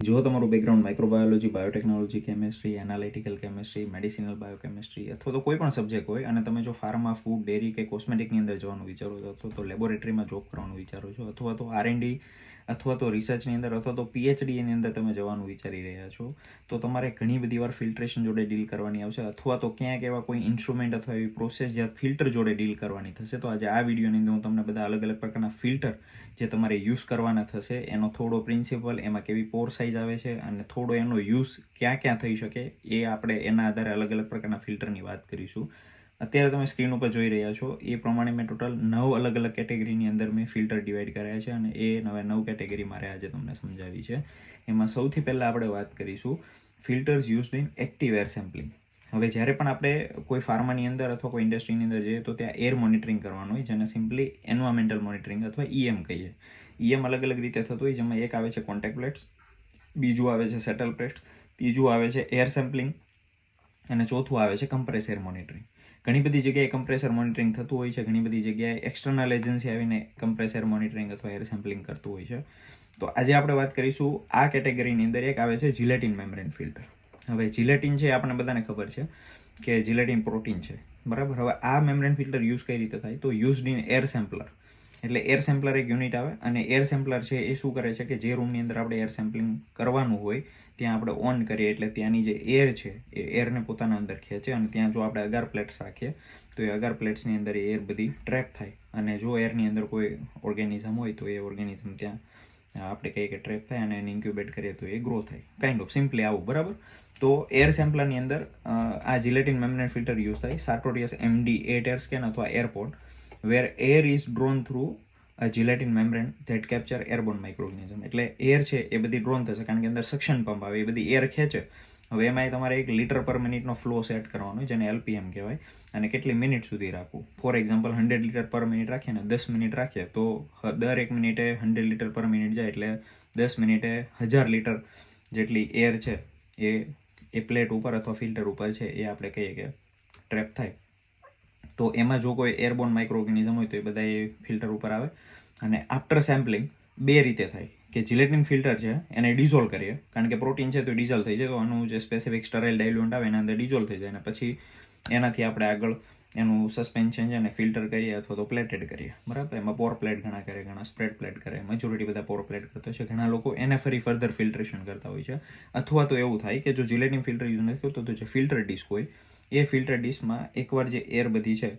જો તમારું background microbiology, biotechnology, chemistry, analytical chemistry, medicinal biochemistry અથવા તો કોઈ પણ સબ્જેક્ટ હોય અને તમે જો ફાર્મા, ફૂડ, ડેરી કે કોસ્મેટિકની અંદર જવાનું વિચારો છો, અથવા તો લેબોરેટરીમાં જોબ કરવાનું વિચારો છો, અથવા તો R&D અથવા તો રિસર્ચની અંદર અથવા તો PhDની અંદર તમે જવાનું વિચારી રહ્યા છો, તો તમારે ઘણી બધી વાર ફિલ્ટ્રેશન જોડે ડીલ કરવાની આવશે, અથવા તો ક્યાંક એવા કોઈ ઇન્સ્ટ્રુમેન્ટ અથવા એવી પ્રોસેસ જ્યાં ફિલ્ટર જોડે ડીલ કરવાની થશે. તો આજે આ વિડીયોની અંદર હું તમને બધા અલગ અલગ પ્રકારના ફિલ્ટર જે તમારે યુઝ કરવાના થશે, એનો થોડો પ્રિન્સિપલ, એમાં કેવી પોર સાઇઝ આવે છે અને થોડો એનો યુઝ ક્યાં ક્યાં થઈ શકે, એ આપણે એના આધારે અલગ અલગ પ્રકારના ફિલ્ટરની વાત કરીશું. અત્યારે તમે સ્ક્રીન ઉપર જોઈ રહ્યા છો એ પ્રમાણે મેં ટોટલ 9 અલગ અલગ કેટેગરીની અંદર મેં ફિલ્ટર ડિવાઈડ કર્યા છે અને એ 9 કેટેગરી મારે આજે તમને સમજાવી છે. એમાં સૌથી પહેલાં આપણે વાત કરીશું filters used in active air sampling. હવે જ્યારે પણ આપણે કોઈ ફાર્માની અંદર અથવા કોઈ ઇન્ડસ્ટ્રીની અંદર જઈએ તો ત્યાં એર મોનિટરિંગ કરવાનું હોય, જેને સિમ્પલી એન્વાયરમેન્ટલ મોનિટરિંગ અથવા EM કહીએ. EM અલગ અલગ રીતે થતું હોય, જેમાં એક આવે છે કોન્ટેક્ટ પ્લેટ્સ, બીજું આવે છે સેટલ પ્લેટ્સ, ત્રીજું આવે છે એર સેમ્પલિંગ અને ચોથું આવે છે કમ્પ્રેસ એર મોનિટરિંગ. ઘણી બધી જગ્યાએ કમ્પ્રેસર મોનિટરિંગ થતું હોય છે, ઘણી બધી જગ્યાએ એક્સટર્નલ એજન્સી આવીને કમ્પ્રેસર મોનિટરિંગ અથવા એર સેમ્પલિંગ કરતું હોય છે. તો આજે આપણે વાત કરીશું આ કેટેગરીની અંદર એક આવે છે જિલેટિન મેમ્બ્રેન ફિલ્ટર. હવે જિલેટિન છે આપણને બધાને ખબર છે કે જિલેટિન પ્રોટીન છે, બરાબર. હવે આ મેમ્બ્રેન ફિલ્ટર યુઝ કઈ રીતે થાય, તો યુઝડ ઇન એર સેમ્પલર. એટલે એર સેમ્પલર એક યુનિટ આવે અને એર સેમ્પલર છે એ શું કરે છે કે જે રૂમની અંદર આપણે એર સેમ્પલિંગ કરવાનું હોય ત્યાં આપણે ઓન કરીએ એટલે ત્યાંની જે એર છે એ એરને પોતાના અંદર ખેંચે અને ત્યાં જો આપણે અગાર પ્લેટ્સ રાખીએ તો એ અગાર પ્લેટ્સની અંદર એ એર બધી ટ્રેપ થાય અને જો એરની અંદર કોઈ ઓર્ગેનિઝમ હોય તો એ ઓર્ગેનિઝમ ત્યાં આપણે કહીએ કે ટ્રેપ થાય અને એને ઇન્ક્યુબેટ કરીએ તો એ ગ્રો થાય. કાઇન્ડ ઓફ સિમ્પલી આવું, બરાબર. તો એર સેમ્પલરની અંદર આ જિલેટિન મેમ્બ્રેન ફિલ્ટર યુઝ થાય. સાર્ટોરિયસ MD8 એર સ્કેન અથવા AirPod where air is drawn through a gelatin membrane that capture airborne microorganism. એટલે એર છે એ બધી ડ્રોન થશે કારણ કે અંદર સક્શન પંપ આવે, એ બધી એર ખેંચે. હવે એમાં તમારે 1 લિટર પર મિનિટનો ફ્લો સેટ કરવાનો, જેને LPM કહેવાય, અને કેટલી મિનિટ સુધી રાખવું. ફોર એક્ઝામ્પલ 100 લિટર પર મિનિટ રાખીએ ને 10 મિનિટ રાખીએ તો દર 1 મિનિટે 100 લિટર પર મિનિટ જાય એટલે 10 મિનિટે 1000 લિટર જેટલી એર છે એ પ્લેટ ઉપર અથવા ફિલ્ટર ઉપર છે એ આપણે કહીએ કે ટ્રેપ થાય. તો એમાં જો કોઈ એરબોર્ન માઇક્રો ઓર્ગેનિઝમ હોય તો એ બધા એ ફિલ્ટર ઉપર આવે. અને આફ્ટર સેમ્પલિંગ બે રીતે થાય કે જિલેટિન ફિલ્ટર છે એને ડિઝોલ્વ કરીએ, કારણ કે પ્રોટીન છે તો ડિઝોલ્વ થઈ જાય, તો આનું જે સ્પેસિફિક સ્ટરાઇલ ડાયલ્યુન્ટ આવે એના અંદર ડિઝોલ્વ થઈ જાય અને પછી એનાથી આપણે આગળ એનું સસ્પેન્શન છે એને ફિલ્ટર કરીએ અથવા તો પ્લેટેડ કરીએ, બરાબર. એમાં પોર પ્લેટ ઘણા કરે, ઘણા સ્પ્રેડ પ્લેટ કરે, મેજોરિટી બધા પોર પ્લેટ કરતા છે, ઘણા લોકો એને ફરી ફર્ધર ફિલ્ટ્રેશન કરતા હોય છે. અથવા તો એવું થાય કે જો જિલેટિન ફિલ્ટર યુઝ નથી કરતો તો જે ફિલ્ટર ડિસ્ક હોય એ ફિલ્ટર ડિસ્કમાં એકવાર જે એર બધી છે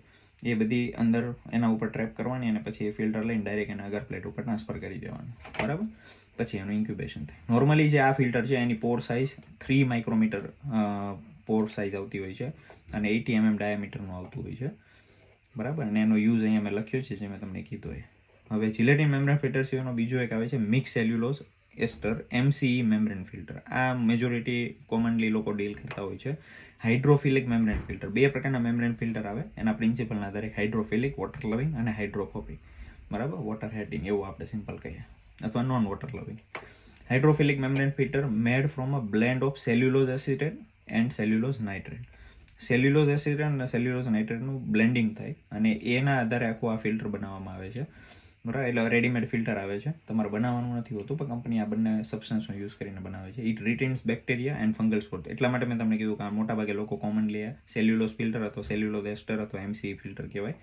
એ બધી અંદર એના ઉપર ટ્રેપ કરવાની અને પછી એ ફિલ્ટર લઈને ડાયરેક્ટ એના અગર પ્લેટ ઉપર ટ્રાન્સફર કરી દેવાનું, બરાબર. પછી એનું ઇન્ક્યુબેશન થાય. નોર્મલી જે આ ફિલ્ટર છે એની પોર સાઇઝ 3 માઇક્રોમીટર પોર સાઇઝ આવતી હોય છે અને 80 mm ડાયામીટરનું આવતું હોય છે, બરાબર. અને એનો યુઝ અહીંયા મેં લખ્યો છે જે મેં તમને કીધું એ. હવે જિલેટિન મેમ્બ્રેન ફિલ્ટર સિવાયનો બીજો એક આવે છે મિક્સ સેલ્યુલોઝ એસ્ટર MCE મેમ્બ્રેન ફિલ્ટર. આ મેજોરિટી કોમનલી લોકો ડીલ કરતા હોય છે. હાઇડ્રોફિલિક મેમ્બ્રેન ફિલ્ટર, બે પ્રકારના મેમ્બ્રેન ફિલ્ટર આવે એના પ્રિન્સિપલના આધારે, હાઇડ્રોફિલિક, વોટર લવિંગ, અને હાઇડ્રોફોબિક, બરાબર. વોટર હેટિંગ એવું આપણે સિમ્પલ કહીએ, અથવા નોન વોટર લવિંગ. Hydrophilic membrane filter made from a blend of cellulose acetate and cellulose nitrate. Cellulose acetate અને સેલ્યુલોઝ નાઇટ્રેટનું બ્લેન્ડિંગ થાય અને એના આધારે આખું આ ફિલ્ટર બનાવવામાં આવે છે, બરાબર. એટલે રેડીમેડ ફિલ્ટર આવે છે, તમારે બનાવવાનું નથી હોતું, પણ કંપની આ બંને સબસ્ટન્સનો યુઝ કરીને બનાવે છે. It retains bacteria and fungal spore. એટલા માટે મેં તમને કીધું કે આ મોટાભાગે લોકો કોમનલી સેલ્યુલોઝ ફિલ્ટર અથવા સેલ્યુલોઝ એસ્ટર અથવા MCE ફિલ્ટર કહેવાય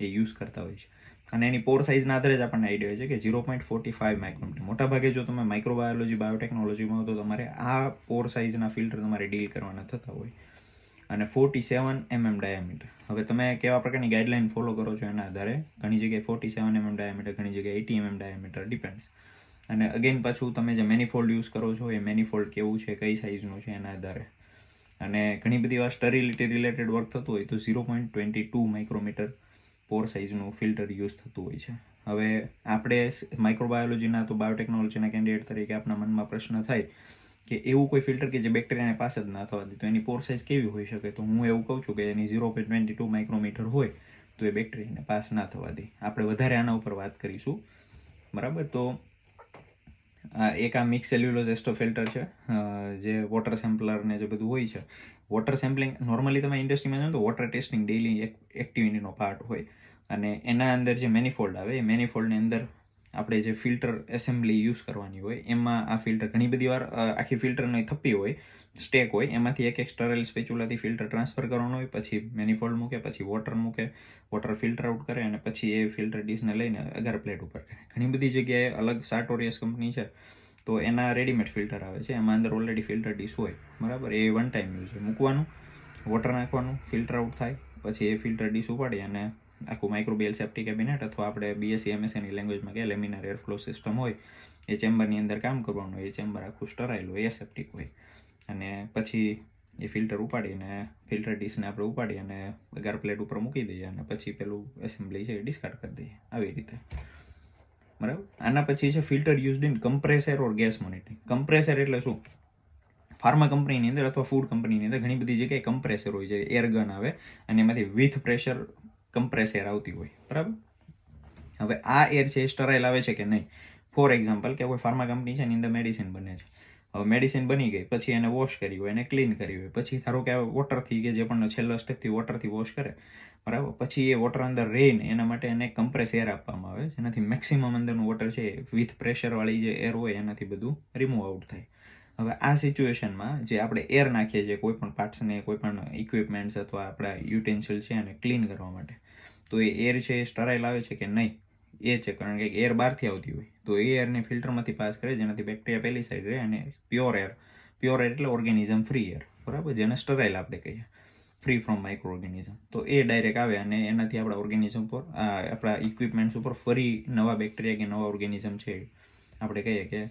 એ યુઝ કરતા હોય છે. અને એની પોર સાઇઝના આધારે જ આપણને આઈડિયા હોય છે કે 0.45 માઇક્રોમીટર. મોટાભાગે જો તમે માઇક્રોબાયોલોજી, બાયોટેકનોલોજીમાં હો તો તમારે આ પોર સાઇઝના ફિલ્ટર તમારે ડીલ કરવાના થતા હોય. અને 47 mm ડાયામીટર. હવે તમે કેવા પ્રકારની ગાઈડલાઇન ફોલો કરો છો એના આધારે ઘણી જગ્યાએ 47 mm ડાયામીટર, ઘણી જગ્યાએ 80 mm ડાયામીટર, ડિપેન્ડ્સ. અને અગેન પાછું તમે જે મેનિફોલ્ડ યુઝ કરો છો એ મેનિફોલ્ડ કેવું છે, કઈ સાઇઝનું છે એના આધારે. અને ઘણી બધી વાર સ્ટરીલિટી રિલેટેડ વર્ક થતું હોય તો 0.22 માઇક્રોમીટર પોર સાઇઝનું ફિલ્ટર યુઝ થતું હોય છે. હવે આપણે માઇક્રોબાયોલોજીના તો બાયોટેકનોલોજીના કેન્ડિડેટ તરીકે આપણા મનમાં પ્રશ્ન થાય કે એવું કોઈ ફિલ્ટર કે જે બેક્ટેરિયાને પાસ જ ના થવા દે તો એની પોર સાઇઝ કેવી હોઈ શકે. તો હું એવું કહું છું કે એની 0.22 માઇક્રોમીટર હોય તો એ બેક્ટેરિયાને પાસ ના થવા દે. આપણે વધારે આના ઉપર વાત કરીશું, બરાબર. તો એક આ મિક્સ સેલ્યુલોઝ એસ્ટર ફિલ્ટર છે જે વોટર સેમ્પલર ને જે બધું હોય છે. વોટર સેમ્પલિંગ નોર્મલી તમે ઇન્ડસ્ટ્રીમાં જાઓ તો વોટર ટેસ્ટિંગ ડેઇલી એક્ટિવિટીનો પાર્ટ હોય અને એના અંદર જે મેનિફોલ્ડ આવે એ મેનિફોલ્ડની અંદર આપણે જે ફિલ્ટર એસેમ્બલી યુઝ કરવાની હોય એમાં આ ફિલ્ટર ઘણી બધી વાર આખી ફિલ્ટરની થપ્પી હોય, સ્ટેક હોય, એમાંથી એક સ્ટરેલ સ્પેચ્યુલાથી ફિલ્ટર ટ્રાન્સફર કરવાનું હોય, પછી મેનિફોલ્ડ મૂકે, પછી વોટર મૂકે, વોટર ફિલ્ટર આઉટ કરે અને પછી એ ફિલ્ટર ડીશને લઈને અગાર પ્લેટ ઉપર કરે. ઘણી બધી જગ્યાએ અલગ સાર્ટોરિયસ કંપની છે તો એના રેડીમેડ ફિલ્ટર આવે છે, એમાં અંદર ઓલરેડી ફિલ્ટર ડીશ હોય, બરાબર. એ વન ટાઈમ યુઝ હોય, મૂકવાનું, વોટર નાખવાનું, ફિલ્ટર આઉટ થાય, પછી એ ફિલ્ટર ડીશ ઉપાડી અને આખું માઇક્રોબિયલ સેફ્ટી કેબિનેટ અથવા આપણે બીએસસી એમએસસીની લેંગ્વેજમાં કે લેમિનાર એરફ્લો સિસ્ટમ હોય એ ચેમ્બરની અંદર કામ કરવાનું હોય. એ ચેમ્બર આખું સ્ટરાઇલ હોય, એસેપ્ટિક હોય, અને પછી એ ફિલ્ટર ઉપાડીને ફિલ્ટર ડીશને આપણે ઉપાડી અને અગાર પ્લેટ ઉપર મૂકી દઈએ અને પછી પેલું એસેમ્બલી છે એ ડિસ્કાર્ડ કરી દઈએ, આવી રીતે, બરાબર. આના પછી છે filter used in compressor or gas monitoring. Compressor એટલે શું? ફાર્મા કંપનીની અંદર અથવા ફૂડ કંપનીની અંદર ઘણી બધી જગ્યાએ કમ્પ્રેસર હોય છે, એર ગન આવે અને એમાંથી વિથ પ્રેશર કમ્પ્રેસ એર આવતી હોય, બરાબર. હવે આ એર છે એ સ્ટરાઇલ આવે છે કે નહીં? ફોર એક્ઝામ્પલ કે કોઈ ફાર્મા કંપની છે એની અંદર મેડિસિન બને છે. હવે મેડિસિન બની ગઈ, પછી એને વોશ કરી હોય, એને ક્લીન કરી હોય, પછી ધારો કે વોટરથી કે જે પણ છેલ્લો સ્ટેપથી વોટરથી વોશ કરે, બરાબર. પછી એ વોટર અંદર રહીને એના માટે એને કમ્પ્રેસ એર આપવામાં આવે, જેનાથી મેક્સિમમ અંદરનું વોટર છે વિથ પ્રેશરવાળી જે એર હોય એનાથી બધું રિમૂવ આઉટ થાય. હવે આ સિચ્યુએશનમાં જે આપણે એર નાખીએ છીએ કોઈ પણ પાર્ટ્સને, કોઈ પણ ઇક્વિપમેન્ટ્સ અથવા આપણા યુટેન્સિલ છે એને ક્લીન કરવા માટે, તો એ એર છે એ સ્ટરાઇલ આવે છે કે નહીં એ છે, કારણ કે એર બહારથી આવતી હોય તો એ એરને ફિલ્ટરમાંથી પાસ કરે જેનાથી બેક્ટેરિયા પહેલી સાઈડ રહે અને પ્યોર એર એટલે ઓર્ગેનિઝમ ફ્રી એર, બરાબર, જેને સ્ટરાઇલ આપણે કહીએ, ફ્રી ફ્રોમ માઇક્રો ઓર્ગેનિઝમ. તો એ ડાયરેક્ટ આવે અને એનાથી આપણા ઓર્ગેનિઝમ પર આપણા ઇક્વિપમેન્ટ્સ ઉપર ફરી નવા બેક્ટેરિયા કે નવા ઓર્ગેનિઝમ છે આપણે કહીએ કે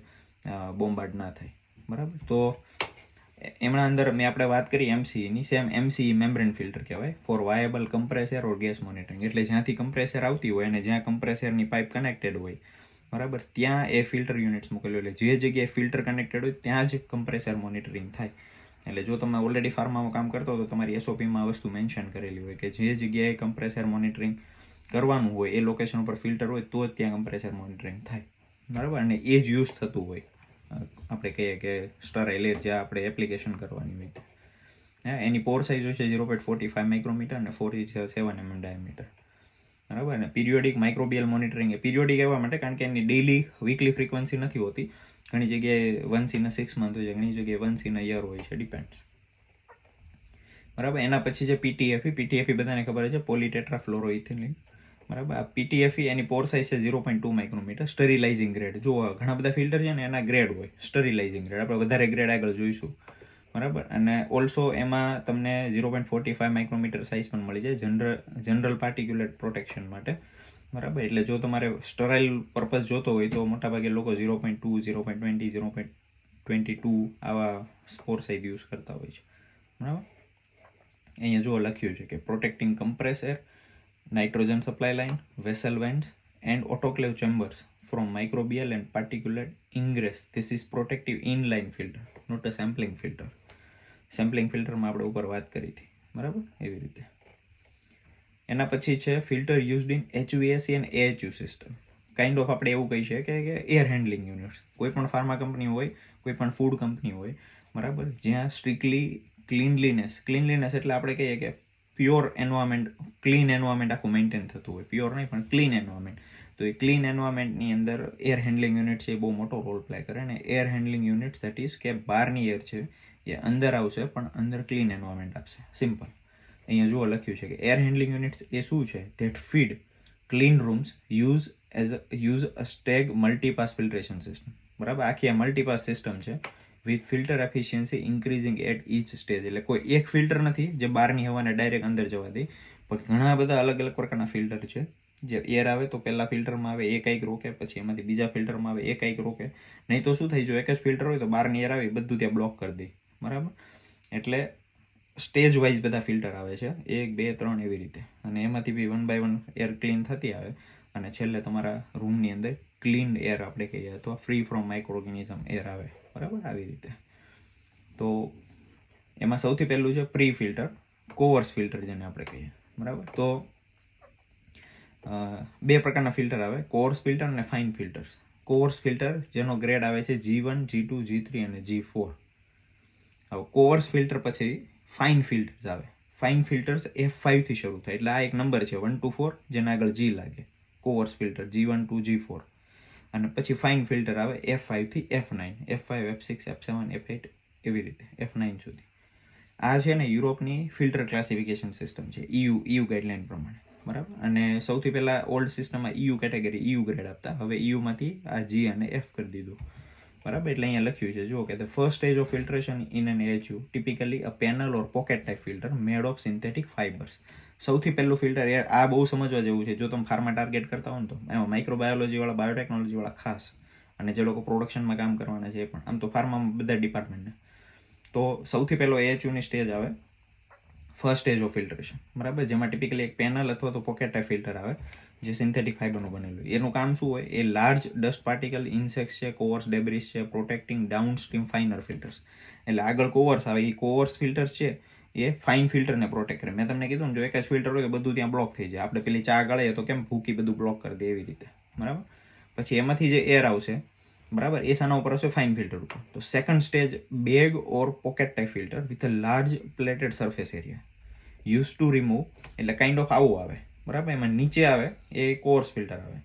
બોમ્બાર્ડ ના થાય, બરાબર. તો એમના અંદર મેં આપણે વાત કરી એમસીઈની, સેમ એમસીઈ મેમ્બ્રેન ફિલ્ટર કહેવાય, ફોર વાયેબલ કમ્પ્રેસર ઓર ગેસ મોનિટરિંગ. એટલે જ્યાંથી કમ્પ્રેસર આવતી હોય અને જ્યાં કમ્પ્રેસરની પાઇપ કનેક્ટેડ હોય, બરાબર, ત્યાં એ ફિલ્ટર યુનિટ્સ મૂકેલું, એટલે જે જગ્યાએ ફિલ્ટર કનેક્ટેડ હોય ત્યાં જ કમ્પ્રેસર મોનિટરિંગ થાય. એટલે જો તમે ઓલરેડી ફાર્મામાં કામ કરતો તો તમારી એસઓપીમાં વસ્તુ મેન્શન કરેલી હોય કે જે જગ્યાએ કમ્પ્રેસર મોનિટરિંગ કરવાનું હોય એ લોકેશન ઉપર ફિલ્ટર હોય તો જ ત્યાં કમ્પ્રેસર મોનિટરિંગ થાય, બરાબર. અને એ જ યુઝ થતું હોય, આપણે કહીએ કે સ્ટરાઇલ એર જ્યાં આપણે એપ્લિકેશન કરવાની હોય. હા, એની પોર સાઇઝ હોય છે 0.45 માઇક્રોમીટર અને 47 mm ડાયામીટર, બરાબર. અને પીરિયોડિક માઇક્રોબિયલ મોનિટરિંગ, એ પીરિયોડિક એવા માટે કારણ કે એની ડેઇલી વીકલી ફ્રીક્વન્સી નથી હોતી, ઘણી જગ્યાએ વન્સ ઇન 6 મંથ હોય છે, ઘણી જગ્યાએ વન્સ ઇન યર હોય છે, ડિપેન્ડ્સ, બરાબર. એના પછી છે પીટીએફઈ બધાને ખબર છે, પોલીટેટ્રાફ્લોરોઇથિલિન, બરાબર. આ પીટીએફઈ એની પોર સાઇઝ છે 0.2 માઇક્રોમીટર. સ્ટરીલાઇઝિંગ ગ્રેડ, જો ઘણા બધા ફિલ્ટર છે ને એના ગ્રેડ હોય, સ્ટરીલાઇઝિંગ ગ્રેડ આપણે વધારે ગ્રેડ આગળ જોઈશું, બરાબર. અને ઓલ્સો એમાં તમને 0.45 માઇક્રોમીટર સાઇઝ પણ મળી જાય જનરલ પાર્ટિક્યુલેટ પ્રોટેક્શન માટે, બરાબર. એટલે જો તમારે સ્ટરાઇલ પર્પઝ જોતો હોય તો મોટાભાગે લોકો 0.2, 0.20, 0.22 આવા પોર સાઇઝ યુઝ કરતા હોય છે, બરાબર. અહીંયા જો લખ્યું છે કે protecting compressor, nitrogen supply line, vessel vents and autoclave chambers from microbial and particulate ingress. This is protective inline filter, not a sampling filter. Sampling ફિલ્ટરમાં આપણે ઉપર વાત કરી હતી, બરાબર, એવી રીતે. એના પછી છે filter used in HVAC and AHU system. Kind of આપણે એવું કહી શકીએ કે એર હેન્ડલિંગ યુનિટ્સ. કોઈ પણ ફાર્મા કંપની હોય, કોઈ પણ ફૂડ કંપની હોય, બરાબર, જ્યાં સ્ટ્રિક્ટલી ક્લીનલીનેસ એટલે આપણે કહીએ કે પ્યોર એન્વાયરમેન્ટ, ક્લીન એન્વાયરમેન્ટ આખું મેન્ટેન થતું હોય, પ્યોર નહીં પણ ક્લીન એન્વાયરમેન્ટ. તો એ ક્લીન એન્વાયરમેન્ટની અંદર એર હેન્ડલિંગ યુનિટ છે એ બહુ મોટો રોલ પ્લે કરે. અને air handling unit that is કે બહારની એર છે એ અંદર આવશે પણ અંદર ક્લીન એન્વાયરમેન્ટ આપશે, સિમ્પલ. અહીંયા જુઓ લખ્યું છે કે એર હેન્ડલિંગ યુનિટ્સ એ શું છે? That feed clean rooms use a stage multipass filtration system, બરાબર. આખી આ મલ્ટીપાસ સિસ્ટમ છે with filter efficiency increasing at each stage. એટલે કોઈ એક ફિલ્ટર નથી જે બહારની હવાને ડાયરેક્ટ અંદર જવા દે, પણ ઘણા બધા અલગ અલગ પ્રકારના ફિલ્ટર છે. જે એર આવે તો પહેલા ફિલ્ટરમાં આવે એ કંઈક રોકે, પછી એમાંથી બીજા ફિલ્ટરમાં આવે એ કંઈક રોકે. નહીં તો શું થાય, જો એક જ ફિલ્ટર હોય તો બહારની એર આવી બધું ત્યાં બ્લોક કરી દે, બરાબર. એટલે સ્ટેજ વાઇઝ બધા ફિલ્ટર આવે છે, 1, 2, 3 એવી રીતે. અને એમાંથી બી 1 by 1 એર ક્લીન થતી આવે અને છેલ્લે તમારા રૂમની અંદર ક્લીન એર આપણે કહીએ અથવા free from micro organism air આવે, બરાબર, આવી રીતે. તો એમાં સૌથી પહેલું છે પ્રી ફિલ્ટર, કોવર્સ ફિલ્ટર જેને આપણે કહીએ, બરાબર. તો બે પ્રકારના ફિલ્ટર આવે, કોવર્સ ફિલ્ટર અને ફાઇન ફિલ્ટર્સ. કોવર્સ ફિલ્ટર જેનો ગ્રેડ આવે છે G1, G2, G3 અને G4. હવે કોવર્સ ફિલ્ટર પછી ફાઇન ફિલ્ટર્સ આવે. ફાઇન ફિલ્ટર્સ F5 થી શરૂ થાય, એટલે આ એક નંબર છે 1 to 4 જેના આગળ G લાગે. કોવર્સ ફિલ્ટર G1 to G4. અને પછી ફાઇન ફિલ્ટર આવે F5 થી F9, F5, F6, F7, F8 એવી રીતે F9 સુધી. આ છે ને યુરોપની ફિલ્ટર ક્લાસિફિકેશન સિસ્ટમ છે, EU ગાઈડલાઇન પ્રમાણે, બરાબર. અને સૌથી પહેલાં ઓલ્ડ સિસ્ટમમાં EU કેટેગરી, EU ગ્રેડ આપતા, હવે EUમાંથી આ G અને F કરી દીધું, બરાબર. એટલે અહીંયા લખ્યું છે, જુઓ કે the first stage of filtration in an AHU typically a panel or pocket type filter made of synthetic fibres. સૌથી પહેલું ફિલ્ટર, યાર આ બહુ સમજવા જેવું છે. જો તમે ફાર્મા ટાર્ગેટ કરતા હો ને તો એમાં માઇક્રોબાયોલોજીવાળા, બાયોટેકનોલોજીવાળા ખાસ, અને જે લોકો પ્રોડક્શનમાં કામ કરવાના છે એ પણ, આમ તો ફાર્મામાં બધા ડિપાર્ટમેન્ટને. તો સૌથી પહેલો AHUની સ્ટેજ આવે ફર્સ્ટ સ્ટેજ ઓફ ફિલ્ટ્રેશન, બરાબર, જેમાં ટિપિકલી એક પેનલ અથવા તો પોકેટ ટાઈપ ફિલ્ટર આવે જે સિન્થેટિક ફાઇબરનું બનેલું. એનું કામ શું હોય? એ લાર્જ ડસ્ટ પાર્ટિકલ, ઇન્સેક્ટ્સ છે, કોવર્સ ડેબ્રિસ છે, protecting down stream finer filters. એટલે આગળ કોવર્સ આવે, એ કોવર્સ ફિલ્ટર્સ છે એ ફાઇન ફિલ્ટરને પ્રોટેક્ટ કરે. મેં તમને કીધું ને, જો એક જ ફિલ્ટર હોય તો બધું ત્યાં બ્લોક થઈ જાય. આપણે પેલી ચા ગાળીએ તો કેમ ભૂકી બધું બ્લોક કરી દે, એવી રીતે, બરાબર. પછી એમાંથી જે એર આવશે, બરાબર, એ શાના ઉપર હશે? ફાઇન ફિલ્ટર ઉપર. તો second stage bag or pocket type filter with a large plated surface area use to remove, એટલે કાઇન્ડ ઓફ આવું આવે, બરાબર. એમાં નીચે આવે એ કોર્સ ફિલ્ટર આવે.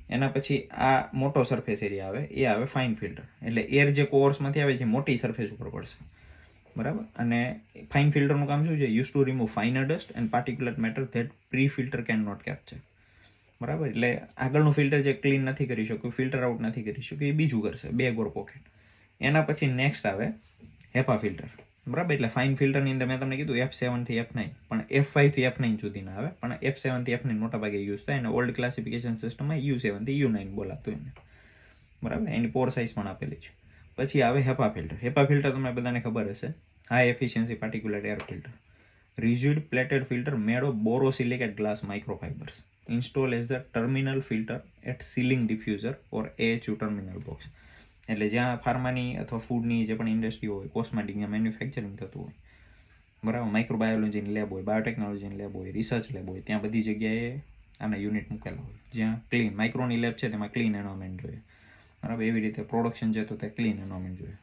એના પછી આ મોટો સરફેસ એરિયા આવે, એ આવે ફાઇન ફિલ્ટર. એટલે એર જે કોર્સમાંથી આવે છે મોટી સરફેસ ઉપર પડશે, બરાબર. અને ફાઇન ફિલ્ટરનું કામ શું છે? Use to remove finer dust and particular matter that pre filter can not capture, બરાબર. એટલે આગળનું ફિલ્ટર જે ક્લીન નથી કરી શક્યું, ફિલ્ટર આઉટ નથી કરી શક્યું, એ બીજું કરશે, બેગ ઓર પોકેટ. એના પછી નેક્સ્ટ આવે હેપા ફિલ્ટર, બરાબર. એટલે ફાઇન ફિલ્ટરની અંદર મેં તમને કીધું F7 થી F9, પણ F5 થી F9 સુધીના આવે, પણ F7 થી F9 મોટા ભાગે યુઝ થાય, અને ઓલ્ડ ક્લાસિફિકેશન સિસ્ટમમાં U7 થી U9 બોલાતું એને, બરાબર. એની પોર સાઇઝ પણ આપેલી છે. પછી આવે હેપા ફિલ્ટર. હેપા ફિલ્ટર તમને બધાને ખબર હશે, high efficiency particular air filter, rigid pleated filter made of borosilicate glass microfibres install as the terminal filter at ceiling diffuser or AHU terminal box. એટલે જ્યાં ફાર્માની અથવા ફૂડની જે પણ ઇન્ડસ્ટ્રી હોય, કોસ્મેટિક, જ્યાં મેન્યુફેક્ચરિંગ થતું હોય, બરાબર, માઇક્રોબાયોલોજીની લેબ હોય, બાયોટેકનોલોજીની લેબ હોય, રિસર્ચ લેબ હોય, ત્યાં બધી જગ્યાએ આના યુનિટ મૂકેલા હોય, જ્યાં ક્લીન, માઇક્રોની લેબ છે તેમાં ક્લીન એન્વાયરમેન્ટ જોઈએ, બરાબર. એવી રીતે પ્રોડક્શન છે તો તે ક્લીન એન્વાયરમેન્ટ જોઈએ.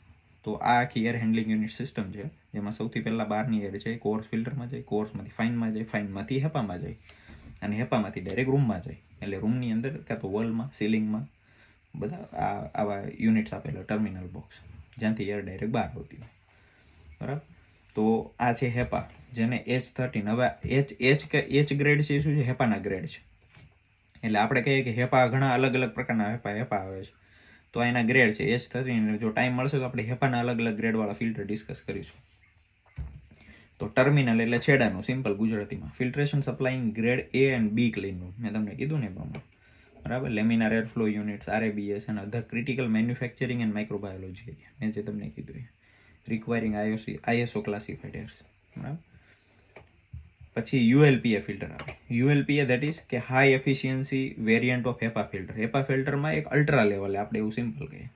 તો આ આખી એર હેન્ડલિંગ યુનિટ સિસ્ટમ છે, જેમાં સૌથી પહેલાં બહારની એર છે એ કોર્સ ફિલ્ટરમાં જાય, કોર્સમાંથી ફાઇનમાં જાય, ફાઇનમાંથી હેપામાં જાય, અને હેપામાંથી ડાયરેક્ટ રૂમમાં જાય. એટલે રૂમની અંદર કાં તો વોલમાં, સીલિંગમાં બધા આવા યુનિટ્સ આપેલા, ટર્મિનલ બોક્સ, જ્યાંથી એર ડાયરેક્ટ બહાર આવતી હોય, બરાબર. તો આ છે હેપા, જેને H13. હવે H ગ્રેડ છે, શું છે? હેપાના ગ્રેડ છે. એટલે આપણે કહીએ કે હેપા ઘણા અલગ અલગ પ્રકારના હેપા આવે છે, તો એના ગ્રેડ છે H13. જો ટાઈમ મળશે તો આપણે હેપાના અલગ અલગ ગ્રેડવાળા ફિલ્ટર ડિસ્કસ કરીશું. તો ટર્મિનલ એટલે છેડાનું, સિમ્પલ ગુજરાતીમાં. Filtration supplying grade A and B ક્લીનનું, મેં તમને કીધું ને એ પ્રમાણે, બરાબર. લેમિનાર એરફ્લો યુનિટ્સ, RABS અને other critical manufacturing and microbiology area, મેં જે તમને કીધું એ રિક્વાયરિંગ ISO ક્લાસિફાઈડ એર્સ, બરાબર. પછી ULPA ફિલ્ટર આવે. ULPA દેટ ઇઝ કે high efficiency variant of HEPA filter. HEPA ફિલ્ટરમાં એક અલ્ટ્રા લેવલે, આપણે એવું સિમ્પલ કહીએ,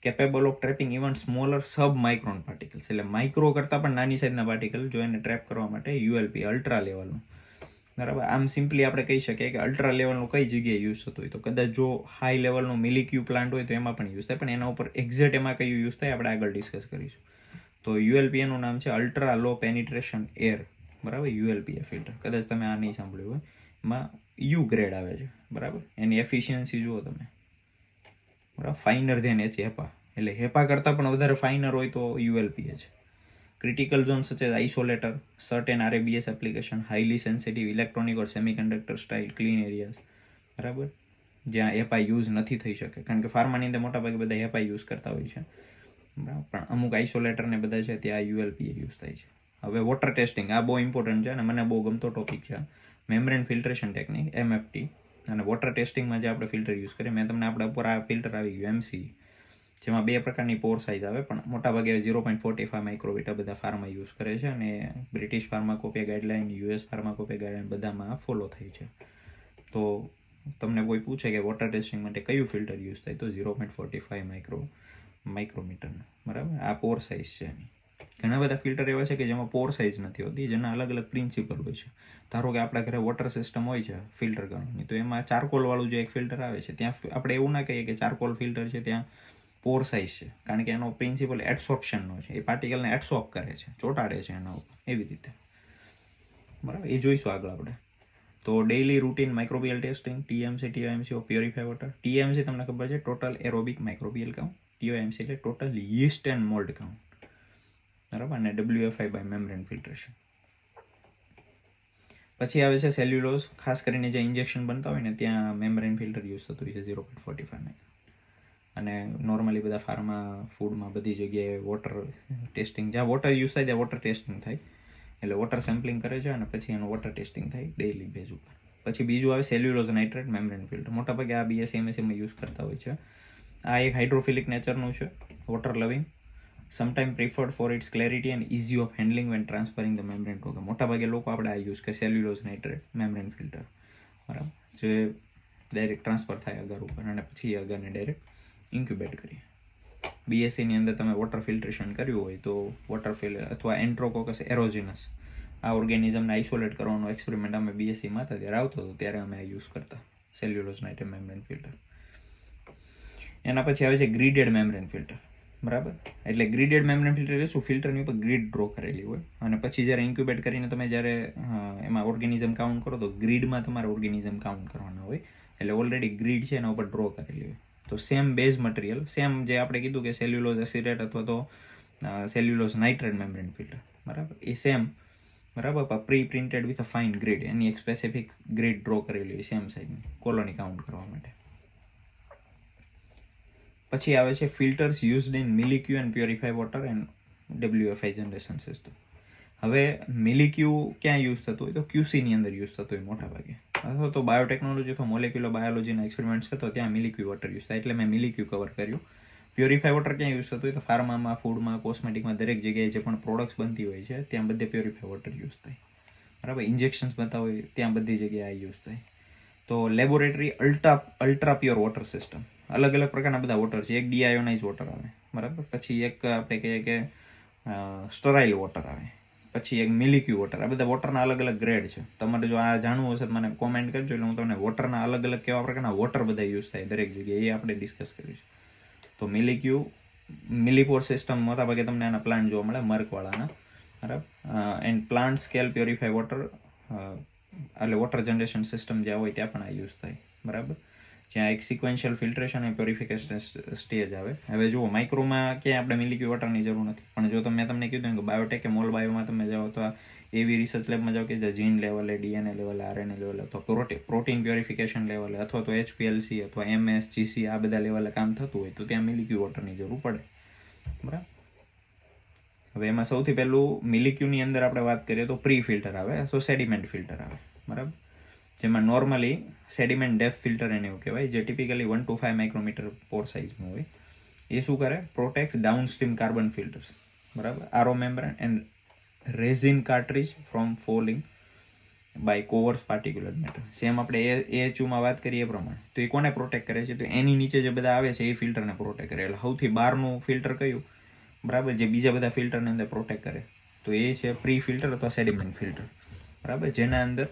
capable of trapping even smaller sub micron particles. એટલે માઇક્રો કરતાં પણ નાની સાઇઝના પાર્ટિકલ જો એને ટ્રેપ કરવા માટે ULPA અલ્ટ્રા લેવલનું, બરાબર. આમ સિમ્પલી આપણે કહી શકીએ કે અલ્ટ્રા લેવલનું કઈ જગ્યાએ યુઝ થતું હોય, તો કદાચ જો હાઈ લેવલનું મિલિક્યુ પ્લાન્ટ હોય તો એમાં પણ યુઝ થાય, પણ એના ઉપર એક્ઝેક્ટ એમાં કયું યુઝ થાય આપણે આગળ ડિસ્કસ કરીશું. તો ULPAનું નામ છે અલ્ટ્રા લો પેનિટ્રેશન એર, બરાબર. ULPA ફિલ્ટર કદાચ તમે આ નહીં સાંભળ્યું હોય. એમાં U ગ્રેડ આવે છે, બરાબર. એની એફિશિયન્સી જુઓ તમે, બરાબર, ફાઇનર ધેન હેપા. એટલે હેપા કરતાં પણ વધારે ફાઇનર હોય તો ULPA છે. Critical zone such as isolator, certain RABS application, highly sensitive electronic or semiconductor style clean areas, બરાબર, જ્યાં હેપા યુઝ નથી થઈ શકે, કારણ કે ફાર્માની અંદર મોટાભાગે બધા હેપા યુઝ કરતા હોય છે, બરાબર. પણ અમુક આઇસોલેટર ને બધા છે ત્યાં ULPA યુઝ થાય છે. હવે વોટર ટેસ્ટિંગ, આ બહુ ઇમ્પોર્ટન્ટ છે અને મને બહુ ગમતો ટોપિક છે. મેમ્બ્રેન ફિલ્ટ્રેશન ટેકનિક, MFT, અને વોટર ટેસ્ટિંગમાં જે આપણે ફિલ્ટર યુઝ કરીએ, મેં તમને આપણા ઉપર આ ફિલ્ટર આવી ગયું MC, જેમાં બે પ્રકારની પોર સાઇઝ આવે, પણ મોટાભાગે 0.45 માઇક્રોમીટર બધા ફાર્મા યુઝ કરે છે, અને બ્રિટિશ ફાર્માકોપિયા ગાઈડલાઇન, US ફાર્માકોપિયા ગાઈડલાઇન બધામાં ફોલો થઈ છે. તો તમને કોઈ પૂછે કે વોટર ટેસ્ટિંગ માટે કયું ફિલ્ટર યુઝ થાય, તો 0.45 માઇક્રોમીટરનું, બરાબર. આ પોર સાઇઝ છે એની. ઘણા બધા ફિલ્ટર એવા છે કે જેમાં પોર સાઇઝ નથી હોતી, જેના અલગ અલગ પ્રિન્સિપલ હોય છે. ધારો કે આપણા ઘરે વોટર સિસ્ટમ હોય છે ફિલ્ટર કરવાની, તો એમાં ચારકોલવાળું જે એક ફિલ્ટર આવે છે, ત્યાં આપણે એવું ના કહીએ કે ચારકોલ ફિલ્ટર છે ત્યાં પોર સાઇઝ છે, કારણ કે એનો પ્રિન્સિપલ એડસોર્પ્શનનો છે. એ પાર્ટિકલને એડસોર્બ કરે છે, ચોંટાડે છે એના ઉપર, એવી રીતે, બરાબર. એ જોઈશું આગળ આપણે. તો daily routine microbial testing, TMC, TOMC of purified water. TMC તમને ખબર છે, total aerobic microbial count. TOMC એટલે total yeast and mould count, બરાબર. અને WFI બાય મેમ્બ્રેન ફિલ્ટ્રેશન. પછી આવે છે સેલ્યુલોઝ. ખાસ કરીને જે ઇન્જેક્શન બનતા હોય ને ત્યાં મેમ્બ્રેન ફિલ્ટર યુઝ થતું હોય છે 0.45 માઇક્રોન. અને નોર્મલી બધા ફાર્મા ફૂડમાં બધી જગ્યાએ વોટર ટેસ્ટિંગ, જ્યાં વોટર યુઝ થાય ત્યાં વોટર ટેસ્ટિંગ થાય, એટલે વોટર સેમ્પલિંગ કરે છે અને પછી એનું વોટર ટેસ્ટિંગ થાય ડેઇલી બેઝ ઉપર. પછી બીજું આવે સેલ્યુલોઝ નાઇટ્રેટ મેમ્બ્રેન ફિલ્ટર. મોટાભાગે આ BSc MScમાં યુઝ કરતા હોય છે. આ એક હાઇડ્રોફિલિક નેચરનું છે, water loving, sometime preferred for its clarity and easy of handling when transferring the membrane to. મોટાભાગે લોકો આપણે આ યુઝ કરે સેલ્યુલોઝ નાઇટ્રેટ મેમ્બ્રેન ફિલ્ટર, બરાબર, જે ડાયરેક્ટ ટ્રાન્સફર થાય અગર ઉપર અને પછી અગરને ડાયરેક્ટ ઇન્ક્યુબેટ કરીએ. BScની અંદર તમે વોટર ફિલ્ટ્રેશન કર્યું હોય તો વોટર અથવા એન્ટ્રોકોકસ એરોજિનસ આ ઓર્ગેનિઝમને આઇસોલેટ કરવાનો એક્સપેરિમેન્ટ અમે BScમાં હતા ત્યારે આવતો હતો, ત્યારે અમે આ યુઝ કરતા સેલ્યુલોઝ નાઇટ્રેટ મેમ્બ્રેન ફિલ્ટર. એના પછી આવે છે ગ્રીડેડ મેમ્બ્રેન ફિલ્ટર, બરાબર. એટલે ગ્રીડેડ મેમ્બ્રેન ફિલ્ટર એટલે શું? ફિલ્ટરની ઉપર ગ્રીડ ડ્રો કરેલી હોય અને પછી જ્યારે ઇન્ક્યુબેટ કરીને તમે જ્યારે એમાં ઓર્ગેનિઝમ કાઉન્ટ કરો તો ગ્રીડમાં તમારે ઓર્ગેનિઝમ કાઉન્ટ કરવાના હોય, એટલે ઓલરેડી ગ્રીડ છે એના ઉપર ડ્રો કરેલી હોય. તો સેમ બેઝ મટીરિયલ, સેમ જે આપણે કીધું કે સેલ્યુલોઝ એસિટેટ અથવા તો સેલ્યુલોઝ નાઇટ્રેટ મેમ્બ્રેન ફિલ્ટર, બરાબર, એ સેમ, બરાબર, pre printed with a fine grid, એની એક સ્પેસિફિક ગ્રીડ ડ્રો કરેલી હોય સેમ સાઇઝની કોલોની કાઉન્ટ કરવા માટે. પછી આવે છે filters used in MilliQ and purified water and WFI generation system. હવે મિલિક્યુ ક્યાં યુઝ થતું હોય? તો QCની અંદર યુઝ થતું હોય મોટાભાગે, અથવા તો બાયોટેકનોલોજી અથવા મોલેક્યુલર બાયોલોજીના એક્સપેરિમેન્ટ્સ છે તો ત્યાં મિલિક્યુ વોટર યુઝ થાય, એટલે મેં મિલિક્યુ કવર કર્યું. પ્યોરિફાઈ વોટર ક્યાં યુઝ થતું હોય? તો ફાર્મામાં, ફૂડમાં, કોસ્મેટિકમાં, દરેક જગ્યાએ જે પણ પ્રોડક્ટ્સ બનતી હોય છે ત્યાં બધે પ્યોરિફાઈ વોટર યુઝ થાય, બરાબર. ઇન્જેક્શન્સ બનતા હોય ત્યાં બધી જગ્યાએ આ યુઝ થાય. તો laboratory ultra pure water system, અલગ અલગ પ્રકારના બધા વોટર છે. એક ડીઆયોનાઇઝ વોટર આવે, બરાબર, પછી એક આપણે કહીએ કે સ્ટરાઇલ વોટર આવે, પછી એક મિલિક્યુ વોટર. આ બધા વોટરના અલગ અલગ ગ્રેડ છે. તમારે જો આ જાણવું હશે મને કોમેન્ટ કરજો, એટલે હું તમને વોટરના અલગ અલગ કેવા પ્રકારના વોટર બધા યુઝ થાય દરેક જગ્યાએ એ આપણે ડિસ્કસ કરીશું. તો મિલિપોર સિસ્ટમ મોટાભાગે તમને આના પ્લાન્ટ જોવા મળે મર્કવાળાના, બરાબર. એન્ડ પ્લાન્ટ સ્કેલ પ્યોરિફાઈ વોટર, એટલે વોટર જનરેશન સિસ્ટમ જ્યાં હોય ત્યાં પણ આ યુઝ થાય, બરાબર, જ્યાં એક સિક્વેન્શિયલ ફિલ્ટ્રેશન અને પ્યોરિફિકેશન સ્ટેજ આવે. હવે જુઓ, માઇક્રોમાં ક્યાંય આપણે મિલિક્યુ વોટરની જરૂર નથી, પણ જો મેં તમને કીધું કે બાયોટેક કે મોલ બાયોમાં તમે જાઓ તો એવી રિસર્ચ લેબમાં જાઓ કે જે જીન લેવલે, DNA લેવલે, RNA લેવલે અથવા પ્રોટીન પ્યોરિફિકેશન લેવલે અથવા તો HPLC અથવા MS, GC આ બધા લેવલે કામ થતું હોય તો ત્યાં મિલિક્યુ વોટરની જરૂર પડે, બરાબર. હવે એમાં સૌથી પહેલું મિલિક્યુની અંદર આપણે વાત કરીએ તો પ્રી ફિલ્ટર આવે, તો સેડિમેન્ટ ફિલ્ટર આવે, બરાબર, જેમાં નોર્મલી સેડિમેન્ટ ડેપ્થ ફિલ્ટર એને એવું કહેવાય, જે ટિપિકલી 1 to 5 માઇક્રોમીટર પોર સાઇઝનું હોય. એ શું કરે? પ્રોટેક્ટ્સ ડાઉનસ્ટ્રીમ કાર્બન ફિલ્ટર્સ, બરાબર, RO membrane and resin cartridge from fouling by coarse particular matter. Same આપણે AHUમાં વાત કરીએ એ પ્રમાણે. તો એ કોને પ્રોટેક્ટ કરે છે? તો એની નીચે જે બધા આવે છે એ ફિલ્ટરને પ્રોટેક્ટ કરે. એટલે સૌથી બહારનું ફિલ્ટર કયું? બરાબર, જે બીજા બધા ફિલ્ટરની અંદર પ્રોટેક્ટ કરે તો એ છે પ્રી ફિલ્ટર અથવા સેડિમેન્ટ ફિલ્ટર, બરાબર. જેના અંદર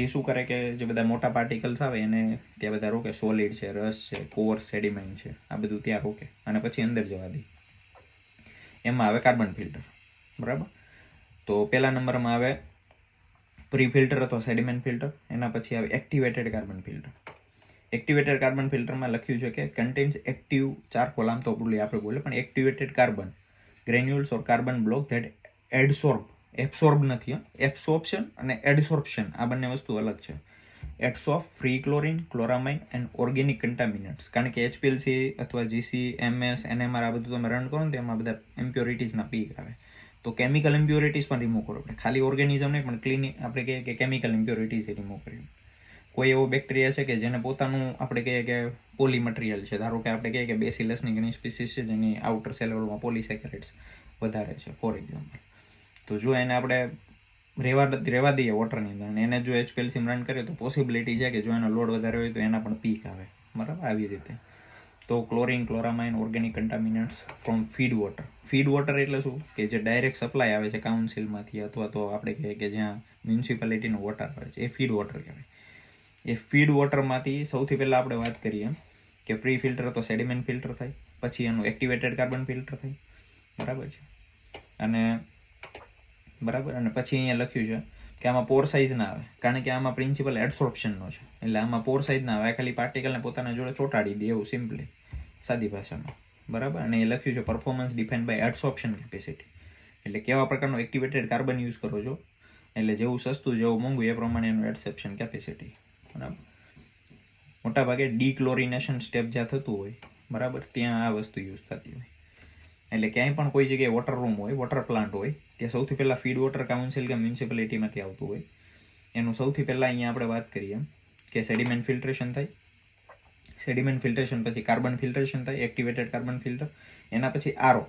એ શું કરે કે જે બધા મોટા પાર્ટિકલ્સ આવે એને ત્યાં બધા રોકે, સોલિડ છે, રસ છે, કોર્સ સેડિમેન્ટ છે, આ બધું ત્યાં રોકે અને પછી અંદર જવા દે. એમાં આવે કાર્બન ફિલ્ટર, બરાબર. તો પહેલા નંબરમાં આવે પ્રી ફિલ્ટર અથવા સેડિમેન્ટ ફિલ્ટર. એના પછી આવે activated carbon filter. Activated carbon ફિલ્ટરમાં લખ્યું છે કે કન્ટેન્સ એક્ટિવ ચારકોલ, આમ તો આપણે બોલે પણ activated carbon granules or carbon block that absorb નથી, એબ્સોર્પ્શન અને એડસોર્પ્શન આ બંને વસ્તુ અલગ છે. એડસોર્બ ફ્રી ક્લોરિન, ક્લોરામાઇન એન્ડ ઓર્ગેનિક કન્ટામિનન્ટ્સ. કારણ કે HPLC અથવા GC, MS, NMR આ બધું તમે રન કરો ને તેમાં બધા ઇમ્પ્યોરિટીઝના પીક આવે, તો કેમિકલ ઇમ્પ્યોરિટીઝ પણ રિમૂવ કરો આપણે. ખાલી ઓર્ગેનિઝમ નહીં પણ ક્લીન આપણે કહીએ કે કેમિકલ ઇમ્પ્યોરિટીઝ એ રિમૂવ કરીએ. કોઈ એવો બેક્ટેરિયા છે કે જેને પોતાનું આપણે કહીએ કે પોલી મટીરિયલ છે, ધારો કે આપણે કહીએ કે બેસિલસની ઘણી સ્પીસીસ છે જેની આઉટર સેલ્યુલમાં પોલીસેકેરાઇડ્સ વધારે છે ફોર એક્ઝામ્પલ. તો જો એને આપણે રહેવા દઈએ વોટરની અંદર અને એને જો HPLC રન કરીએ તો પોસિબિલિટી છે કે જો એનો લોડ વધારે હોય તો એના પણ પીક આવે, બરાબર, આવી રીતે. તો chlorine, chloramine, organic contaminants from feed water. Feed water એટલે શું? કે જે ડાયરેક્ટ સપ્લાય આવે છે કાઉન્સિલમાંથી અથવા તો આપણે કહીએ કે જ્યાં મ્યુનિસિપાલિટીનો વોટર આવે છે એ ફીડ વોટર કહેવાય. એ ફીડ વોટરમાંથી સૌથી પહેલાં આપણે વાત કરીએ કે પ્રી ફિલ્ટર તો સેડિમેન્ટ ફિલ્ટર થાય, પછી એનું એક્ટિવેટેડ કાર્બન ફિલ્ટર થાય, બરાબર છે. અને પછી અહીંયા લખ્યું છે કે આમાં પોર સાઇઝ ના આવે, કારણ કે આમાં પ્રિન્સિપલ એડસોર્પ્શનનો છે, એટલે આમાં પોર સાઇઝ ના આવે, ખાલી પાર્ટિકલને પોતાના જોડે ચોંટાડી દે એવું સિમ્પલી સાદી ભાષામાં, બરાબર. અને એ લખ્યું છે પરફોર્મન્સ ડિફાઇન્ડ બાય એડસોર્પ્શન કેપેસિટી, એટલે કેવા પ્રકારનો એક્ટિવેટેડ કાર્બન યુઝ કરો છો, એટલે જેવું સસ્તું જેવું મોંઘું એ પ્રમાણે એનું એડસોર્પ્શન કેપેસિટી, બરાબર. મોટાભાગે ડીક્લોરિનેશન સ્ટેપ જ્યાં થતું હોય, બરાબર, ત્યાં આ વસ્તુ યુઝ થતી હોય. એટલે ક્યાંય પણ કોઈ જગ્યાએ વોટર રૂમ હોય, વોટર પ્લાન્ટ હોય, ત્યાં સૌથી પહેલાં ફીડ વોટર કાઉન્સિલ કે મ્યુનિસિપાલિટીમાંથી આવતું હોય. એનું સૌથી પહેલાં અહીંયા આપણે વાત કરીએ કે સેડિમેન્ટ ફિલ્ટ્રેશન થાય, સેડિમેન્ટ ફિલ્ટ્રેશન પછી કાર્બન ફિલ્ટ્રેશન થાય, એક્ટિવેટેડ કાર્બન ફિલ્ટર, એના પછી આરો.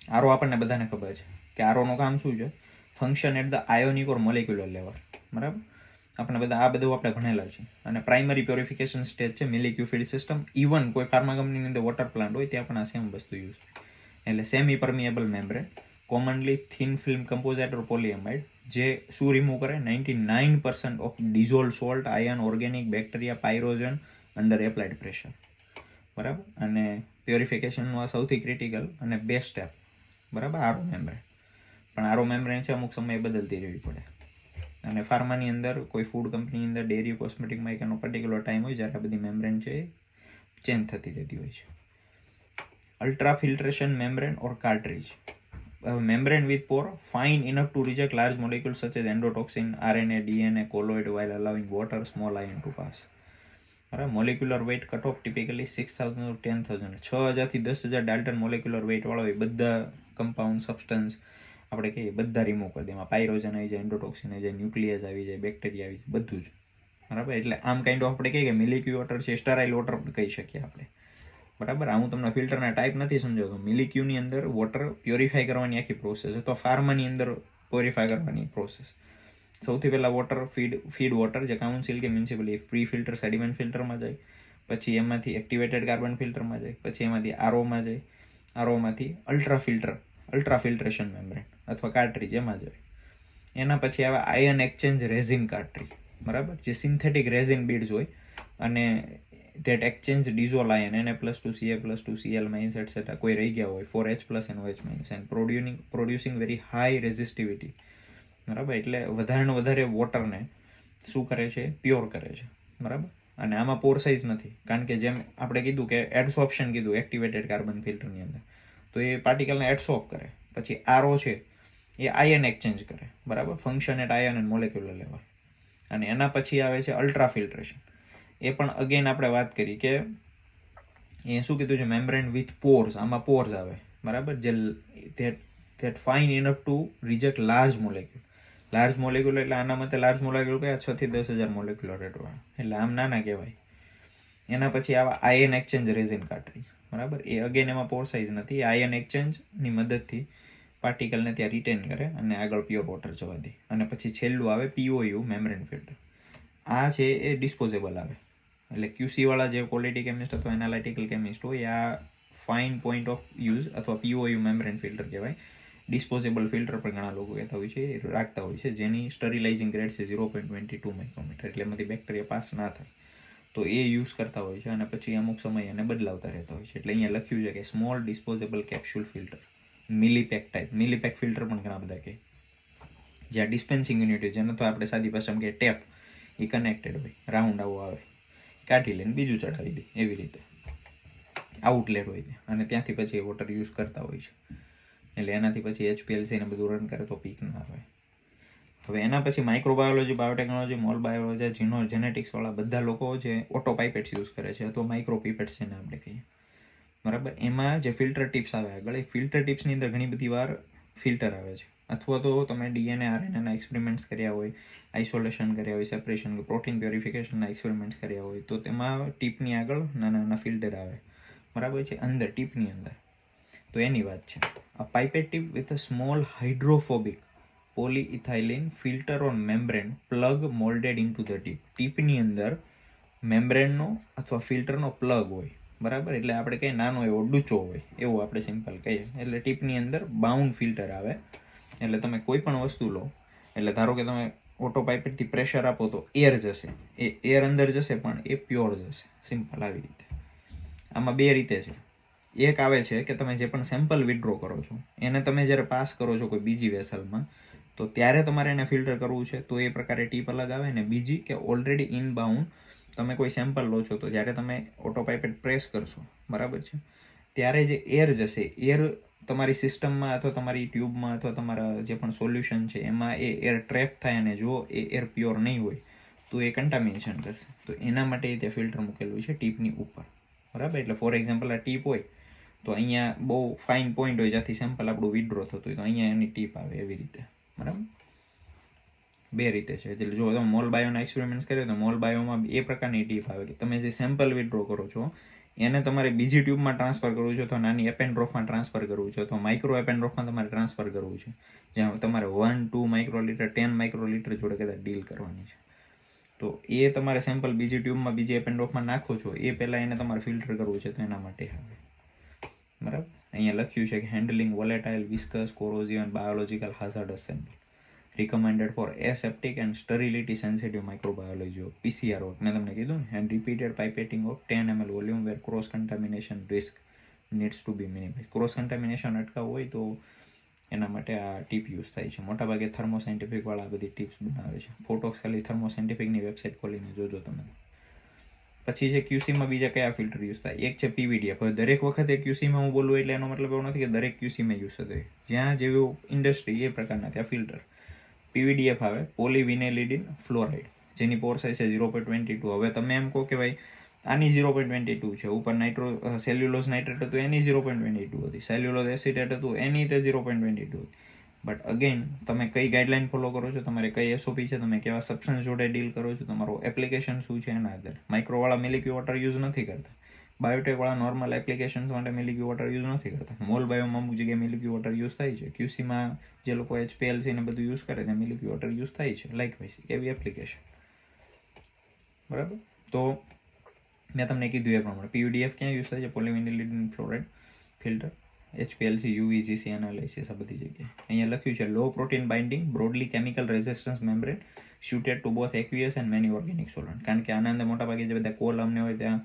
આરો આપણને બધાને ખબર છે કે આરોનું કામ શું છે, function at the ionic or molecular level, બરાબર. આપણે બધા આ બધું આપણે ભણેલા છે. અને પ્રાઇમરી પ્યોરિફિકેશન સ્ટેજ છે મિલ્કી ફીડ સિસ્ટમ. ઇવન કોઈ ફાર્મા કંપનીની અંદર વોટર પ્લાન્ટ હોય ત્યાં પણ આ સેમ વસ્તુ યુઝ થાય. એટલે semi permeable membrane, commonly thin film composite or polyamide, જે શું રિમૂવ કરે, 99% of dissolve salt, ion, organic, bacteria, pyrogen under applied pressure, બરાબર. અને પ્યોરિફિકેશનનું આ સૌથી ક્રિટિકલ અને બેસ્ટ સ્ટેપ, બરાબર, આરો મેમ્બ્રેન. પણ આરો મેમ્બ્રેન છે અમુક સમયે બદલતી રહેવી પડે. અને ફાર્માની અંદર કોઈ ફૂડ કંપનીની અંદર ડેરી કોસ્મેટિકમાં એક એનો પર્ટિક્યુલર ટાઈમ હોય જ્યારે આ બધી મેમ્બ્રેન છે એ ચેન્જ થતી રહેતી હોય છે. Ultra filtration membrane or cartridge, membrane with pore fine enough to reject large molecules such as endotoxin, RNA, DNA, colloid while allowing water, small ion to pass. બરાબર. Molecular weight cut off typically 6000 to 10000, 6000 થી 10000 Dalton molecular weight વાળો હોય બધા compound substance આપણે કહીએ બધા remove કરી દે. એમાં પાયરોજન આવી જાય, એન્ડોટોક્સિન આવી જાય, ન્યુક્લિયસ આવી જાય, બેક્ટેરિયા આવી જાય, બધું જ, બરાબર. એટલે આમ કાઇન્ડ ઓફ આપણે કહીએ કે મિલ્કી વોટર છે, સ્ટરાઇલ વોટર કહી શકીએ આપણે, બરાબર. હું તમને ફિલ્ટરના ટાઈપ નથી સમજાવતો. મિલ્ક્યુની અંદર વોટર પ્યોરિફાય કરવાની આખી પ્રોસેસ, અથવા ફાર્માની અંદર પ્યોરિફાય કરવાની પ્રોસેસ. સૌથી પહેલાં વોટર ફીડ વોટર જે કાઉન્સિલ કે મ્યુનિસિપલ પ્રી ફિલ્ટર સેડિમેન્ટ ફિલ્ટરમાં જાય, પછી એમાંથી એક્ટિવેટેડ કાર્બન ફિલ્ટરમાં જાય, પછી એમાંથી આરોમાં જાય, આરોમાંથી અલ્ટ્રા ફિલ્ટ્રેશન મેમ્બ્રેન અથવા કાર્ટ્રીજ એમાં જાય. એના પછી આવે આયન એક્સચેન્જ રેઝિન કાર્ટ્રીજ, બરાબર, જે સિન્થેટિક રેઝિન બીડ્સ હોય અને that exchange dissolve ion Na+2 Ca+2 Cl- etc. કોઈ રહી ગયા હોય 4H+ and OH- and producing very high resistivity, બરાબર. એટલે વધારે વોટરને શું કરે છે, પ્યોર કરે છે, બરાબર. અને આમાં પોર સાઇઝ નથી, કારણ કે જેમ આપણે કીધું કે એડસોર્પ્શન કીધું એક્ટિવેટેડ કાર્બન ફિલ્ટરની અંદર, તો એ પાર્ટિકલને એડસોર્બ કરે. પછી આરો છે એ આયન એક્સચેન્જ કરે, બરાબર, function at ion and molecular level. અને એના પછી આવે છે અલ્ટ્રા ફિલ્ટ્રેશન. એ પણ અગેન આપણે વાત કરી કે એ શું કીધું છે, મેમ્બ્રેન વિથ પોર્સ, આમાં પોર્સ આવે, બરાબર, જે that fine enough to reject large molecule. Large molecule એટલે આના મતે લાર્જ મોલેક્યુલ કયા 6 થી 10,000 મોલેક્યુલર રેટવાળા, એટલે આમ નાના કહેવાય. એના પછી આવા આયન એક્સચેન્જ રેઝિન કાર્ટ્રીજ, બરાબર. એ અગેન એમાં પોર સાઇઝ નથી, આયન એક્સચેન્જની મદદથી પાર્ટિકલને ત્યાં રિટેન કરે અને આગળ પ્યોર વોટર જવા દે. અને પછી છેલ્લું આવે POU મેમ્બ્રેન ફિલ્ટર. આ છે એ ડિસ્પોઝેબલ આવે, એટલે QC વાળા જે ક્વોલિટી કેમિસ્ટ અથવા એનાલિટિકલ કેમિસ્ટ હોય આ ફાઇન પોઈન્ટ ઓફ યુઝ અથવા POU મેમ્બ્રેન ફિલ્ટર કહેવાય. ડિસ્પોઝેબલ ફિલ્ટર પણ ઘણા લોકો કહેતા હોય છે, રાખતા હોય છે, જેની સ્ટરીલાઇઝિંગ ગ્રેડ છે 0.22 માઇક્રોમીટર, એટલે એમાંથી બેક્ટેરિયા પાસ ના થાય, તો એ યુઝ કરતા હોય છે. અને પછી અમુક સમય એને બદલાવતા રહેતા હોય છે. એટલે અહીંયા લખ્યું છે કે small disposable capsule filter, Millipak type. Millipak filter પણ ઘણા બધા કહે, જ્યાં ડિસ્પેન્સિંગ યુનિટ હોય, જેને તો આપણે સાદી ભાષામાં કે ટેપ, એ કનેક્ટેડ હોય, રાઉન્ડ આવો આવે, કાઢી લઈને બીજું ચડાવી દે, એવી રીતે આઉટલેટ હોય ત્યાં, અને ત્યાંથી પછી વોટર યુઝ કરતા હોય છે. એટલે એનાથી પછી HPLC ને બધું રન કરે તો પીક ના આવે. હવે એના પછી માઇક્રોબાયોલોજી, બાયોટેકનોલોજી, મોલ બાયોલોજી, જેનેટિક્સવાળા બધા લોકો જે ઓટો પાઇપેટ્સ યુઝ કરે છે અથવા માઇક્રો પીપેટ્સ જેને આપણે કહીએ, બરાબર. એમાં જે ફિલ્ટર ટિપ્સ આવે આગળ, એ ફિલ્ટર ટિપ્સની અંદર ઘણી બધી વાર ફિલ્ટર આવે છે, અથવા તો તમે DNA RNAના એક્સપેરિમેન્ટ્સ કર્યા હોય, આઇસોલેશન કર્યા હોય, સેપરેશન, પ્રોટીન પ્યોરિફિકેશનના એક્સપેરિમેન્ટ્સ કર્યા હોય, તો તેમાં ટીપની આગળ નાના નાના ફિલ્ટર આવે, બરાબર છે, અંદર ટીપની અંદર. તો એની વાત છે. A pipette tip with a small hydrophobic polyethylene filter on membrane plug molded into the tip. ટીપની અંદર મેમ્બ્રેનનો અથવા ફિલ્ટરનો પ્લગ હોય, બરાબર. એટલે આપણે કહીએ નાનો એવો ડૂચો હોય, એવું આપણે સિમ્પલ કહીએ. એટલે ટીપની અંદર બાઉન્ડ ફિલ્ટર આવે. એટલે તમે કોઈ પણ વસ્તુ લો, એટલે ધારો કે તમે ઓટો પાઇપેટથી પ્રેશર આપો તો એર જશે, એ એર અંદર જશે પણ એ પ્યોર જશે, સિમ્પલ આવી રીતે. આમાં બે રીતે છે. એક આવે છે કે તમે જે પણ સેમ્પલ વિથડ્રો કરો છો એને તમે જ્યારે પાસ કરો છો કોઈ બીજી વેસલમાં, તો ત્યારે તમારે એને ફિલ્ટર કરવું છે, તો એ પ્રકારે ટીપ અલગ આવે. ને બીજી કે ઓલરેડી ઇનબાઉન્ડ તમે કોઈ સેમ્પલ લો છો, તો જ્યારે તમે ઓટોપાઇપેટ પ્રેસ કરશો, બરાબર છે, ત્યારે જે એર જશે, એર તમારી સિસ્ટમમાં અથવા તમારી ટ્યુબમાં અથવા તમારા જે પણ સોલ્યુશન છે એમાં એ એર ટ્રેપ થાય, અને જો એ એર પ્યોર નહીં હોય તો એ કન્ટામિનેશન કરશે. તો એના માટે તે ફિલ્ટર મૂકેલું છે ટીપની ઉપર, બરાબર. એટલે ફોર એક્ઝામ્પલ આ ટીપ હોય તો અહીંયા બહુ ફાઇન પોઈન્ટ હોય જ્યાંથી સેમ્પલ આપણું વિડ્રો થતું હોય, તો અહીંયા એની ટીપ આવે એવી રીતે, બરાબર. બે રીતે છે. એટલે જો તમે મોલ બાયોના એક્સપેરિમેન્ટ્સ કર્યો તો મોલ બાયોમાં એ પ્રકારની ટીપ આવે કે તમે જે સેમ્પલ વિડ્રો કરો છો એને તમારે બીજી ટ્યુબમાં ટ્રાન્સફર કરવું છે, તો નાની એપેન્ડ્રોફમાં ટ્રાન્સફર કરવું છે, તો માઇક્રો એપેન્ડ્રોફમાં તમારે ટ્રાન્સફર કરવું છે, જ્યાં તમારે 1-2 માઇક્રોલીટર 10 માઇક્રોલીટર જોડે કદાચ ડીલ કરવાની છે. તો એ તમારે સેમ્પલ બીજી ટ્યુબમાં બીજી એપેન્ડ્રોફમાં નાખો છો એ પહેલાં એને તમારે ફિલ્ટર કરવું છે, તો એના માટે આવે, બરાબર. અહીંયા લખ્યું છે કે handling volatile, viscous, corrosive and biological hazardous sample recommended for aseptic and sterility sensitive microbiology of PCR work. મેં તમને કીધું ને, and repeated pipetting of 10 ml volume where cross contamination risk needs to be minimized. Cross contamination અટકાવવું હોય તો એના માટે આ ટીપ યુઝ થાય છે. મોટાભાગે થર્મો સાયન્ટિફિક વાળા બધી ટિપ્સ બનાવે છે. ફોટોક્સ ખાલી થર્મો સાયન્ટિફિકની વેબસાઇટ ખોલીને જોજો તમે. પછી છે ક્યુસીમાં બીજા કયા ફિલ્ટર યુઝ થાય? એક છે પીવીડીએફ. હવે દરેક વખતે ક્યુસીમાં હું બોલું એટલે એનો મતલબ એવો નથી કે દરેક ક્યુસીમાં યુઝ થતો હોય. જ્યાં જેવું ઇન્ડસ્ટ્રી એ પ્રકારના ત્યાં ફિલ્ટર. પીવીડીએફ આવે, પોલીવિનેલિડિન ફ્લોરાઇડ, જેની પોર સાઇઝ છે 0.22. હવે તમે એમ કહો કે ભાઈ આની 0.22 છે, ઉપર સેલ્યુલોઝ નાઇટ્રેટ હતું એની 0.22 હતી, સેલ્યુલોઝ એસિટેટ હતું એની તે 0.22 હતી. બટ અગેન તમે કઈ ગાઈડલાઇન ફોલો કરો છો, તમારે કઈ એસઓપી છે, તમે કેવા સબસ્ટન્સ જોડે ડીલ કરો છો, તમારો એપ્લિકેશન શું છે એના આધારે. માઇક્રોવાળા મિલ્કી વોટર યુઝ નથી કરતા, બાયોટેકવાળા નોર્મલ એપ્લિકેશન્સ માટે મિલ્કી વોટર યુઝ નથી કરતા. મોલ બાયોમાં અમુક જગ્યાએ મિલ્કી વોટર યુઝ થાય છે. ક્યુસીમાં જે લોકો HPLC ને બધું યુઝ કરે ત્યાં મિલ્કી વોટર યુઝ થાય છે, લાઇકવાઇઝ એવી એપ્લિકેશન, બરાબર. તો મેં તમને કીધું એ પ્રમાણે પીવીડીએફ ક્યાં યુઝ થાય છે? Polyvinylidene fluoride filter, HPLC, UV-GC analysis, આ બધી જગ્યાએ. અહીંયા લખ્યું છે low protein binding, broadly chemical resistance membrane suited to both aqueous and many organic solvent. કારણ કે આના અંદર મોટાભાગે જે બધા કોલમ ને હોય ત્યાં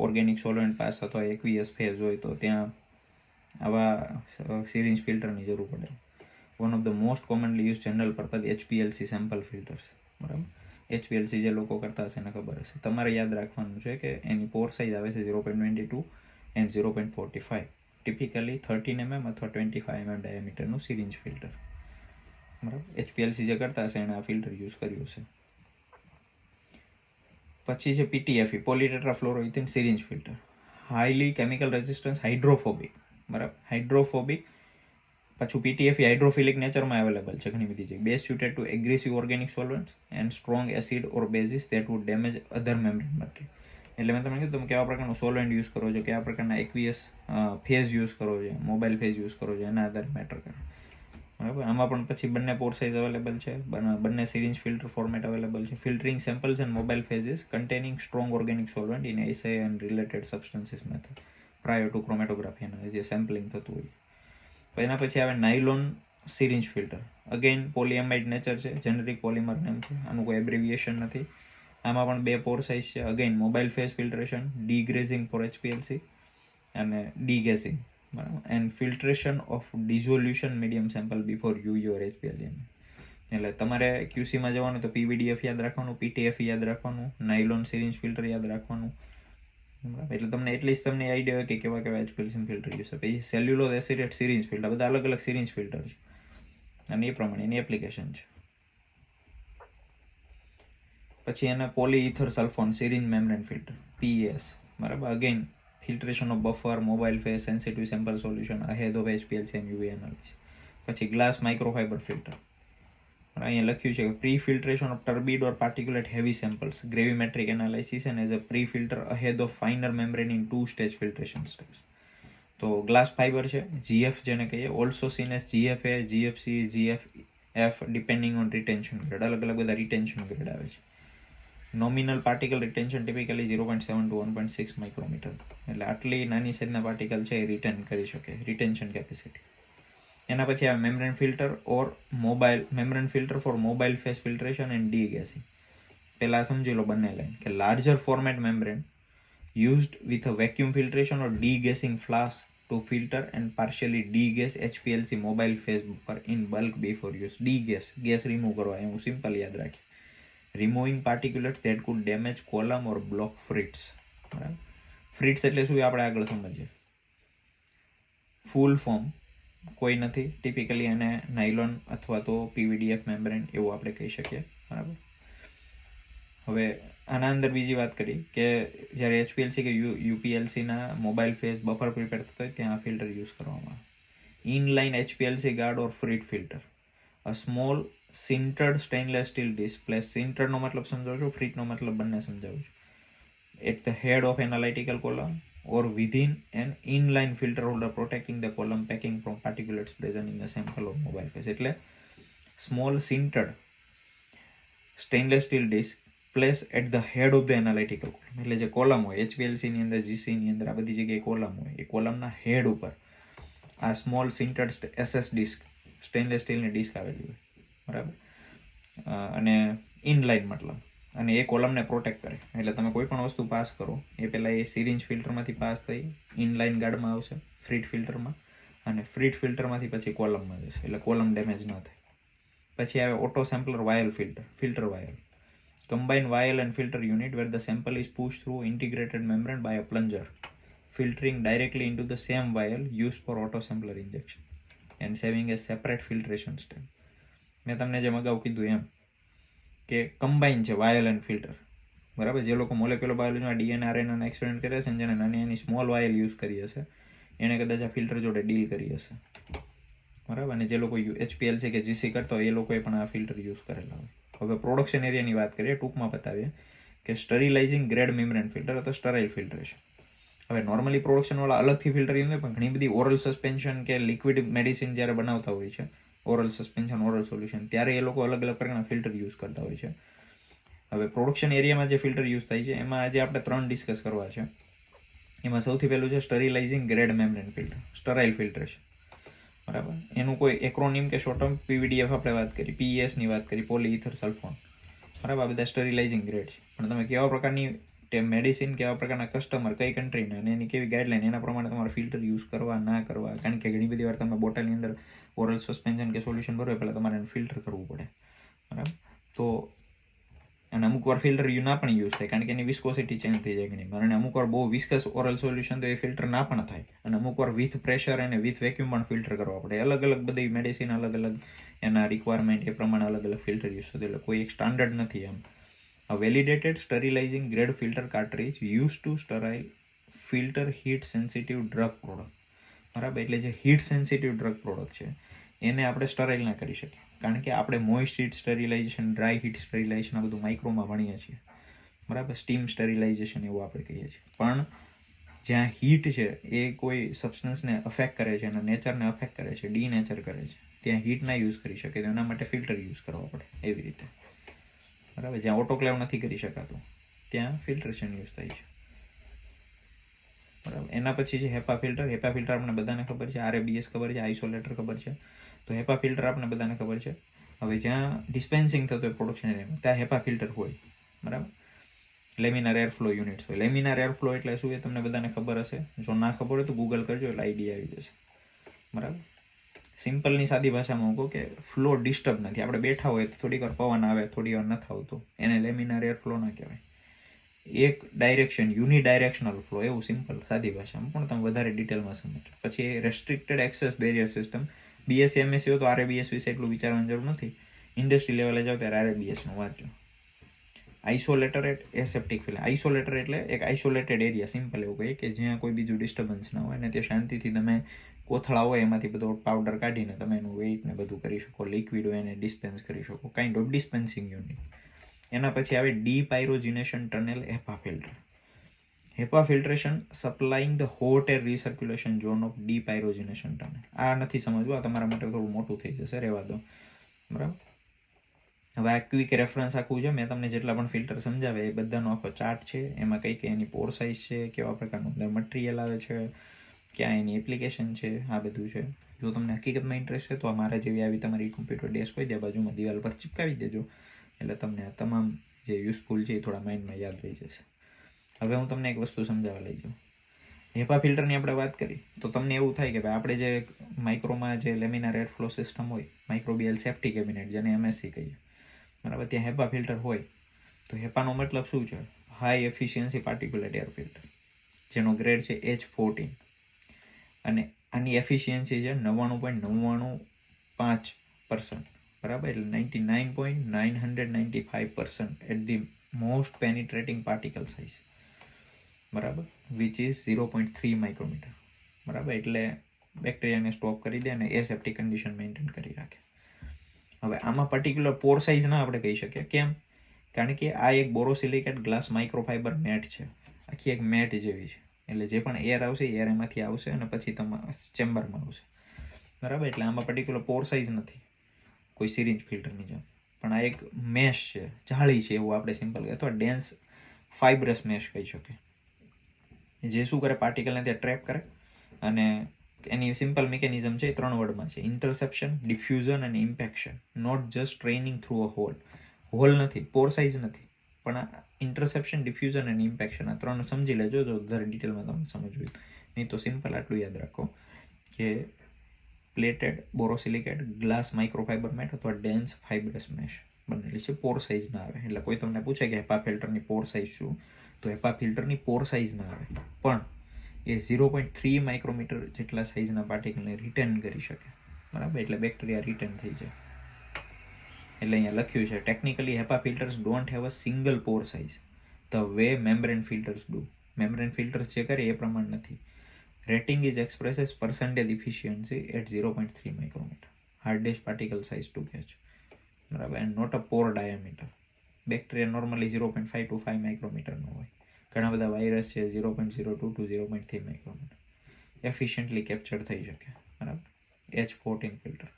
ઓર્ગેનિક સોલવન્ટ પાસ અથવા એક્વિયસ ફેઝ હોય તો ત્યાં આવા સિરિંજ ફિલ્ટરની જરૂર પડે. One of the most commonly use general purpose HPLC sample filters, બરાબર. HPLC જે લોકો કરતા હશે એને ખબર હશે. તમારે યાદ રાખવાનું છે કે એની પોર સાઇઝ આવે છે 0.22 એન્ડ 0.45, ટિપિકલી 13 mm અથવા 25 mm ડાયામીટરનું સિરિંજ ફિલ્ટર, બરાબર. HPLC જે કરતા હશે એને આ ફિલ્ટર યુઝ કર્યું છે. પછી છે PTFE, polytetrafluoroethylene syringe filter, highly chemical resistance, hydrophobic, બરાબર. હાઇડ્રોફોબિક. પાછું PTFE હાઇડ્રોફિલિક નેચરમાં અવેલેબલ છે ઘણી બધી જગ્યાએ. Best suited to aggressive organic solvents and strong acid or bases that would damage other membrane material. એટલે મેં તમને કીધું તમે કેવા પ્રકારનું સોલવન્ટ યુઝ કરો છો, કેવા પ્રકારના એક્વિયસ ફેઝ યુઝ કરો છો, મોબાઈલ ફેઝ યુઝ કરો છો, એના આધારે મેટર કરે, બરાબર. આમાં પણ પછી બંને પોર સાઇઝ અવેલેબલ છે, બંને સિરિંજ ફિલ્ટર ફોર્મેટ અવેલેબલ છે. Filtering samples and mobile phases containing strong organic solvent in assay and related substances method prior to chromatography એના જે સેમ્પલિંગ થતું હોય. એના પછી આવે nylon syringe filter. Again polyamide nature છે, જેનેરિક પોલિમર નેમ છે, આનું કોઈ એબ્રિવિએશન નથી. આમાં પણ બે પોર સાઇઝ છે. Again mobile phase filtration, degreasing for HPLC અને ડીગેસિંગ, બરાબર. And filtration of dissolution medium sample before UV or HPLC. એટલે તમારે QCમાં જવાનું તો PVDF યાદ રાખવાનું, PTFE યાદ રાખવાનું, નાયલોન સિરિંજ ફિલ્ટર યાદ રાખવાનું, બરાબર. એટલે તમને એટલીસ્ટ તમને આઈડિયા હોય કે કેવા કેવા HPLC ફિલ્ટર યુઝ થાય. પછી સેલ્યુલોઝ એસિટેટ સિરિંજ ફિલ્ટર, બધા અલગ અલગ સિરિંજ ફિલ્ટર છે અને એ પ્રમાણે એની એપ્લિકેશન છે. પછી એના polyether sulfone syringe membrane filter, PES, બરાબર. Again filtration of buffer, mobile phase, sensitive sample solution ahead of HPLC and UV analysis. પછી ગ્લાસ માઇક્રોફાઇબર ફિલ્ટર. અહીંયા લખ્યું છે કે pre filtration of turbid or particulate heavy samples, gravimetric analysis and as a pre filter ahead of finer membrane in 2 stage filtration steps. તો glass fibre છે, GF જેને કહીએ, also seen as GFA, GFC, GFF depending on retention grade. અલગ અલગ બધા retention grade આવે છે. Nominal particle retention typically 0.7 to 1.6 micrometre. એટલે આટલી નાની સાઇઝના પાર્ટિકલ છે એ રિટેન કરી શકે, રિટેન્શન કેપેસિટી. એના પછી આવે membrane filter or mobile membrane filter for mobile phase filtration and degassing. પહેલા સમજી લો બંને લાઈન કે larger format membrane used with a vacuum filtration or degassing flask to filter and partially degas HPLC mobile phase buffer in bulk before use. Degas remove કરવા, એવું simple યાદ રાખીએ. Removing particulates that could damage column or block frites. બરાબર. ફ્રીટ્સ એટલે શું આપણે આગળ સમજીએ. ફૂલ ફોર્મ કોઈ નથી, ટિપિકલી એને નાયલોન અથવા તો PVDF મેમ્બ્રેન એવું આપણે કહી શકીએ. બરાબર. હવે આના અંદર બીજી વાત કરી કે જ્યારે HPLC કે UPLCના મોબાઈલ ફેઝ બફર પ્રિપેર થતો હોય ત્યાં આ ફિલ્ટર યુઝ કરવામાં આવે. Inline HPLC guard or frit filter, a small sintered stainless steel disc place. સિન્ટર્ડનો મતલબ સમજાવું છું, ફ્રીટનો મતલબ બંને સમજાવું છું. At the head of analytical column or within an inline filter holder protecting the column packing from particulates present in the sample of mobile phase. એટલે small sintered stainless steel disc place at the head of the analytical column. એટલે જે column હોય HPLC ની અંદર, GC ની અંદર, આ બધી જગ્યાએ કોલમ હોય, એ કોલમના હેડ ઉપર આ small sintered SS disk, stainless સ્ટીલની ડિસ્ક આવેલી હોય. બરાબર. અને ઇનલાઇન મતલબ, અને એ કોલમને પ્રોટેક્ટ કરે. એટલે તમે કોઈ પણ વસ્તુ પાસ કરો એ પહેલાં એ સિરિંજ ફિલ્ટરમાંથી પાસ થઈ ઇનલાઇન ગાર્ડમાં આવશે, ફ્રીટ ફિલ્ટરમાં, અને ફ્રીટ ફિલ્ટરમાંથી પછી કોલમમાં જશે, એટલે કોલમ ડેમેજ ન થાય. પછી આવે auto sampler vial filter vial, combine vial and filter unit where the sample is push through integrated membrane by a plunger, filtering directly into the same vial used for auto sampler injection and saving a separate filtration step. મેં તમને જેમ અગાઉ કીધું એમ કે combine છે vial and filter. બરાબર. જે લોકો મોલેક્યુલર બાયોલોજીમાં DNA RNA એક્સપેરિમેન્ટ કરે છે, જેણે નાની નાની સ્મોલ વાયલ યુઝ કરી હશે, એણે કદાચ આ ફિલ્ટર જોડે ડીલ કરી હશે. બરાબર. અને જે લોકો HPLC કે GC કરતા હોય એ લોકોએ પણ આ ફિલ્ટર યુઝ કરેલા હોય. હવે પ્રોડક્શન એરિયાની વાત કરીએ, ટૂંકમાં બતાવીએ કે સ્ટરીલાઇઝિંગ ગ્રેડ મેમ્બ્રેન ફિલ્ટર અથવા સ્ટરાઇલ ફિલ્ટરેશન. હવે નોર્મલી પ્રોડક્શનવાળા અલગથી ફિલ્ટર યુઝ હોય, પણ ઘણી બધી ઓરલ સસ્પેન્શન કે લિક્વિડ મેડિસિન જ્યારે બનાવતા હોય છે, ઓરલ સસ્પેન્શન, ઓરલ સોલ્યુશન, ત્યારે એ લોકો અલગ અલગ પ્રકારના ફિલ્ટર યુઝ કરતા હોય છે. હવે પ્રોડક્શન એરિયામાં જે ફિલ્ટર યુઝ થાય છે એમાં આજે આપણે 3 ડિસ્કસ કરવા છે. એમાં સૌથી પહેલું છે sterilising grade membrane filter, sterile filtration. બરાબર. એનું કોઈ એક્રોનિમ કે શોર્ટ ટર્મ PVDF આપણે વાત કરી, PES ની વાત કરી, પોલીઇથર સલ્ફોન. બરાબર. આ બધા સ્ટરીલાઇઝિંગ ગ્રેડ છે. પણ તમે કેવા પ્રકારની મેડિસિન, કેવા પ્રકારના કસ્ટમર, કઈ કન્ટ્રીના અને એની કેવી ગાઈડલાઈન, એના પ્રમાણે તમારે ફિલ્ટર યુઝ કરવા ના કરવા. કારણ કે ઘણી બધી વાર તમે બોટલની અંદર ઓરલ સસ્પેન્શન કે સોલ્યુશન ભરો પહેલાં તમારે એને ફિલ્ટર કરવું પડે. બરાબર. તો અને અમુક વાર ફિલ્ટર ના પણ યુઝ થાય, કારણ કે એની વિસ્કોસિટી ચેન્જ થઈ જાય ઘણી વાર, અને અમુક વાર બહુ વિસ્કસ ઓરલ સોલ્યુશન તો એ ફિલ્ટર ના પણ થાય, અને અમુક વાર વિથ પ્રેશર અને વિથ વેક્યુમ પણ ફિલ્ટર કરવા પડે. અલગ અલગ બધી મેડિસિન, અલગ અલગ એના રિક્વાયરમેન્ટ એ પ્રમાણે અલગ અલગ ફિલ્ટર યુઝ થતું, એટલે કોઈ એક સ્ટાન્ડર્ડ નથી એમ. A validated sterilizing grade filter cartridge used to sterile filter heat sensitive drug product. બરાબર. એટલે જે હીટ સેન્સિટિવ ડ્રગ પ્રોડક્ટ છે એને આપણે સ્ટરાઇલ ના કરી શકીએ, કારણ કે આપણે મોઇસ્ટ હીટ સ્ટરીલાઇઝેશન, ડ્રાય હીટ સ્ટરીલાઇઝેશન આ બધું માઇક્રોમાં ભણીએ છીએ. બરાબર. સ્ટીમ સ્ટરીલાઇઝેશન એવું આપણે કહીએ છીએ. પણ જ્યાં હીટ છે એ કોઈ સબસ્ટન્સને અફેક્ટ કરે છે, એના નેચરને અફેક્ટ કરે છે, ડીનેચર કરે છે, ત્યાં હીટ ના યુઝ કરી શકે, તો એના માટે ફિલ્ટર યુઝ કરવા પડે. એવી રીતે. બરાબર. જ્યાં ઓટોક્લેવ નથી કરી શકાતું ત્યાં ફિલ્ટરેશન યુઝ થાય છે. બરાબર. એના પછી છે હેપા ફિલ્ટર. હેપા ફિલ્ટર આપણે બધાને ખબર છે, RABS ખબર છે, આઇસોલેટર ખબર છે. તો હેપા ફિલ્ટર આપણે બધાને ખબર છે. હવે જ્યાં ડિસ્પેન્સિંગ થતું હોય પ્રોડક્શન એરિયામાં ત્યાં હેપા ફિલ્ટર હોય. બરાબર. લેમિનાર એરફ્લો યુનિટ્સ હોય. લેમિનાર એરફ્લો એટલે શું એ તમને બધાને ખબર હશે. જો ના ખબર હોય તો ગૂગલ કરજો એટલે આઈડિયા આવી જશે. બરાબર. સિમ્પલની સાદી ભાષામાં કહું કે ફ્લો ડિસ્ટર્બ નથી. આપણે બેઠા હોય તો થોડીક વાર પવન આવે, થોડી વાર નથી આવતો, એને લેમિનાર એર ફ્લો ના કહેવાય. એક ડાયરેક્શન, યુનિડાયરેક્શનલ ફ્લો, એવું સિમ્પલ સાદી ભાષામાં, પણ તમે વધારે ડિટેલમાં સમજો. પછી restricted access barrier system. BSc MSc હોય તો RABS વિશે એટલું વિચારવાની જરૂર નથી. ઇન્ડસ્ટ્રી લેવલે જાઓ ત્યારે RABSનું વાંચજો. Isolator aseptic film. આઇસોલેટર એટલે એક આઇસોલેટેડ એરિયા, સિમ્પલ એવું કહીએ, કે જ્યાં કોઈ બીજું ડિસ્ટર્બન્સ ના હોય ને ત્યાં શાંતિથી તમે કોથળા હોય એમાંથી બધો પાવડર કાઢીને તમે એનું વેઇટ ને બધું કરી શકો, લિક્વિડ હોય એને ડિસ્પેન્સ કરી શકો, કાઇન્ડ ઓફ ડિસ્પેન્સિંગ યુનિટ. એના પછી આવે depyrogenation tunnel HEPA filter. HEPA filtration supplying the hot air recirculation zone of depyrogenation tunnel. આ નથી સમજવું, આ તમારા માટે થોડું મોટું થઈ જશે, રહેવા દો. બરાબર. હવે આ ક્વિક રેફરન્સ આખું છે, મેં તમને જેટલા પણ ફિલ્ટર સમજાવે એ બધાનો આખો ચાર્ટ છે. એમાં કઈ કઈ એની પોર સાઇઝ છે, કેવા પ્રકારનું અંદર મટીરિયલ આવે છે, ક્યાં એની એપ્લિકેશન છે, આ બધું છે. જો તમને હકીકતમાં ઇન્ટરેસ્ટ છે તો મારા જેવી આવી તમારી કમ્પ્યુટર ડેસ્ક હોય ત્યાં બાજુમાં દિવાલ પર ચિપકાવી દેજો, એટલે તમને આ તમામ જે યુઝફુલ છે એ થોડા માઇન્ડમાં યાદ રહી જશે. હવે હું તમને એક વસ્તુ સમજાવવા લઈ જાઉં. હેપા ફિલ્ટરની આપણે વાત કરી તો તમને એવું થાય કે ભાઈ આપણે જે માઇક્રોમાં જે લેમિનાર એર ફ્લો સિસ્ટમ હોય, માઇક્રોબિયલ સેફ્ટી કેબિનેટ જેને MSC કહીએ, બરાબર, ત્યાં હેપા ફિલ્ટર હોય. તો હેપાનો મતલબ શું છે? High efficiency particulate air filter, જેનો ગ્રેડ છે H14, અને આની એફિશિયન્સી છે 99.995%, બરાબર, એટલે 99.995% at the most penetrating particle size, બરાબર, વિચ ઇઝ 0.3 માઇક્રોમીટર, બરાબર, એટલે બેક્ટેરિયાને સ્ટોપ કરી દે અને એસેપ્ટિક કન્ડિશન મેન્ટેન કરી રાખે. હવે આમાં પર્ટિક્યુલર પોર સાઇઝ ના આપણે કહી શકીએ. કેમ? કારણ કે આ એક બોરોસિલિકેટ ગ્લાસ માઇક્રોફાઇબર મેટ છે, આખી એક મેટ જેવી છે. એટલે જે પણ એર આવશે એર એમાંથી આવશે અને પછી તમારા ચેમ્બરમાં આવશે, બરાબર. એટલે આમાં પર્ટિક્યુલર પોર સાઇઝ નથી કોઈ સિરિંજ ફિલ્ટરની જેમ, પણ આ એક મેશ છે, જાળી છે, એવું આપણે સિમ્પલ કહે, અથવા ડેન્સ ફાઇબ્રસ મેશ કહી શકીએ, જે શું કરે, પાર્ટિકલને ત્યાં ટ્રેપ કરે. અને એની સિમ્પલ મિકેનિઝમ છે 3 વર્ડમાં છે: ઇન્ટરસેપ્શન, ડિફ્યુઝન અને impaction. Not just straining through a hole નથી, પોર સાઇઝ નથી, પણ આ ઇન્ટરસેપ્શન, ડિફ્યુઝન અને ઇમ્પેક્શન, આ 3 સમજી લેજો જો વધારે ડિટેલમાં તમને સમજવું. નહીં તો સિમ્પલ આટલું યાદ રાખો કે પ્લેટેડ બોરોસિલિકેટ ગ્લાસ માઇક્રોફાઇબર મેટ અથવા ડેન્સ ફાઇબ્રસ મેશ બનેલી છે, પોર સાઇઝ ના આવે. એટલે કોઈ તમને પૂછે કે હેપા ફિલ્ટરની પોર સાઇઝ શું, તો હેપા ફિલ્ટરની પોર સાઇઝ ના આવે, પણ એ 0.3 માઇક્રોમીટર જેટલા સાઇઝના પાર્ટિકલને રિટેન કરી શકે, બરાબર. એટલે બેક્ટેરિયા રિટેન થઈ જાય. એટલે અહીંયા લખ્યું છે, technically HEPA filters don't have a single pore size the way membrane filters do. Membrane filters જે કરે એ પ્રમાણે નથી. Rating is express as percentage efficiency at 0.3 micrometer. Hardest particle size to catch, બરાબર, and not a pore diameter. Bacteria normally 0.5 to 5 માઇક્રોમીટરનો હોય. ઘણા બધા virus છે 0.02 to 0.3 માઇક્રોમીટર એફિશિયન્ટલી કેપ્ચર થઈ શકે, બરાબર. H14 filter.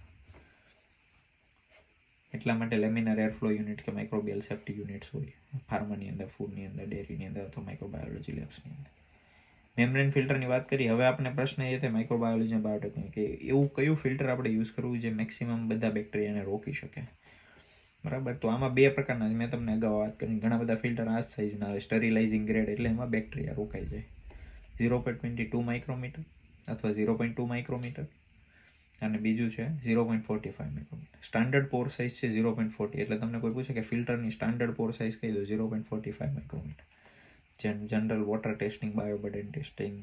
એટલા માટે લેમિનાર એરફ્લો યુનિટ કે માઇક્રોબિયલ સેફ્ટી યુનિટ્સ હોય ફાર્માની અંદર, ફૂડની અંદર, ડેરીની અંદર અથવા માઇક્રોબાયોલોજી લેબ્સની અંદર. મેમ્બ્રેન ફિલ્ટરની વાત કરી. હવે આપણે પ્રશ્ન એ થાય માઇક્રોબાયોલોજી અને બાયોટેકનોલોજી કે એવું કયું ફિલ્ટર આપણે યુઝ કરવું જે મેક્સિમમ બધા બેક્ટેરિયાને રોકી શકે, બરાબર. તો આમાં 2 પ્રકારના, મેં તમને અગાઉ વાત કરી, ઘણા બધા ફિલ્ટર આ સાઇઝના આવે, સ્ટરીલાઇઝિંગ ગ્રેડ, એટલે એમાં બેક્ટેરિયા રોકાઈ જાય, 0.22 માઇક્રોમીટર અથવા 0.2 માઇક્રોમીટર, અને બીજું છે 0.45 માઇક્રોમીટર. સ્ટાન્ડર્ડ પોર સાઇઝ છે 0.40. એટલે તમને કોઈ પૂછે કે ફિલ્ટરની સ્ટાન્ડર્ડ પોર સાઇઝ કહી દો 0.45 micrometre. General water testing, bioburden testing,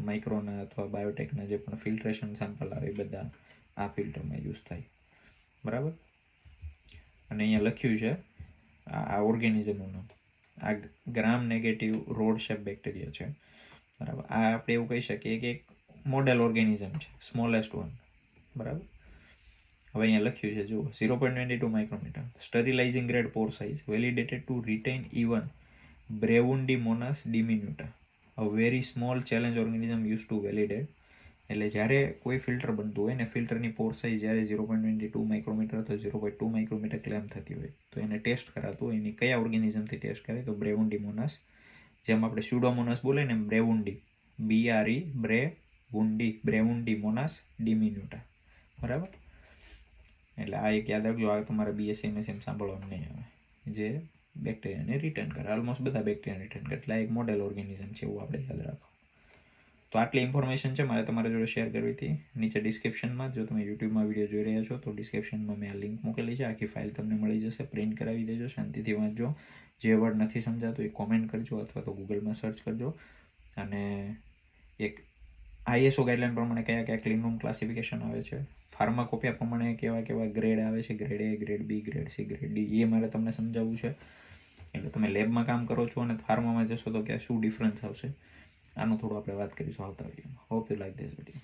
માઇક્રોના અથવા બાયોટેકના જે પણ ફિલ્ટ્રેશન સેમ્પલ આવે એ બધા આ ફિલ્ટરમાં યુઝ થાય, બરાબર. અને અહીંયા લખ્યું છે આ ઓર્ગેનિઝમનું નામ, આ gram negative rod shape bacteria છે, બરાબર. આ આપણે એવું કહી શકીએ કે એક મોડેલ ઓર્ગેનિઝમ છે, સ્મોલેસ્ટ વન, બરાબર. હવે અહીંયા લખ્યું છે જુઓ, 0.22 micrometre, sterilising grade pore size, validated to retain even Brevundimonas diminuta, a very small challenge organism use to validate. એટલે જ્યારે કોઈ ફિલ્ટર બનતું હોય ને ફિલ્ટરની પોર સાઇઝ જ્યારે 0.22 માઇક્રોમીટર અથવા 0.2 માઇક્રોમીટર ક્લેમ થતી હોય તો એને ટેસ્ટ કરાતું હોય. એની કયા ઓર્ગેનિઝમથી ટેસ્ટ કરે તો બ્રેવુન્ડીમોનાસ, જેમ આપણે સ્યુડોમોનાસ બોલે ને બ્રેવુન્ડી, બ્રેવુન્ડીમોનાસ ડિમિન્યુટા, બરાબર. એટલે આ એક યાદ રાખજો, આ તમારે BSc MSc સાંભળવાનું નહીં આવે, જે બેક્ટેરિયાને રિટર્ન કરે. ઓલમોસ્ટ બધા બેક્ટેરિયાને રિટર્ન કરે, એટલે એક મોડેલ ઓર્ગેનિઝમ છે એવું આપણે યાદ રાખો. તો આટલી ઇન્ફોર્મેશન છે મારે તમારા જોડે શેર કરવી હતી. નીચે ડિસ્ક્રિપ્શનમાં, જો તમે યુટ્યુબમાં વિડીયો જોઈ રહ્યા છો તો ડિસ્ક્રિપ્શનમાં મેં આ લિંક મૂકેલી છે, આખી ફાઇલ તમને મળી જશે, પ્રિન્ટ કરાવી દેજો, શાંતિથી વાંચજો. જે વર્ડ નથી સમજાતો એ કોમેન્ટ કરજો અથવા તો ગૂગલમાં સર્ચ કરજો. અને એક ISO ગાઈડલાઇન પ્રમાણે કયા કયા ક્લીન રૂમ ક્લાસિફિકેશન આવે છે, ફાર્માકોપિયા પ્રમાણે કેવા કેવા ગ્રેડ આવે છે, grade A, grade B, grade C, grade D, એ મારે તમને સમજાવવું છે. એટલે તમે લેબમાં કામ કરો છો અને ફાર્મામાં જશો તો કે શું ડિફરન્સ આવશે, આનું થોડું આપણે વાત કરીશું આવતા વિડીયોમાં. Hope you like this video.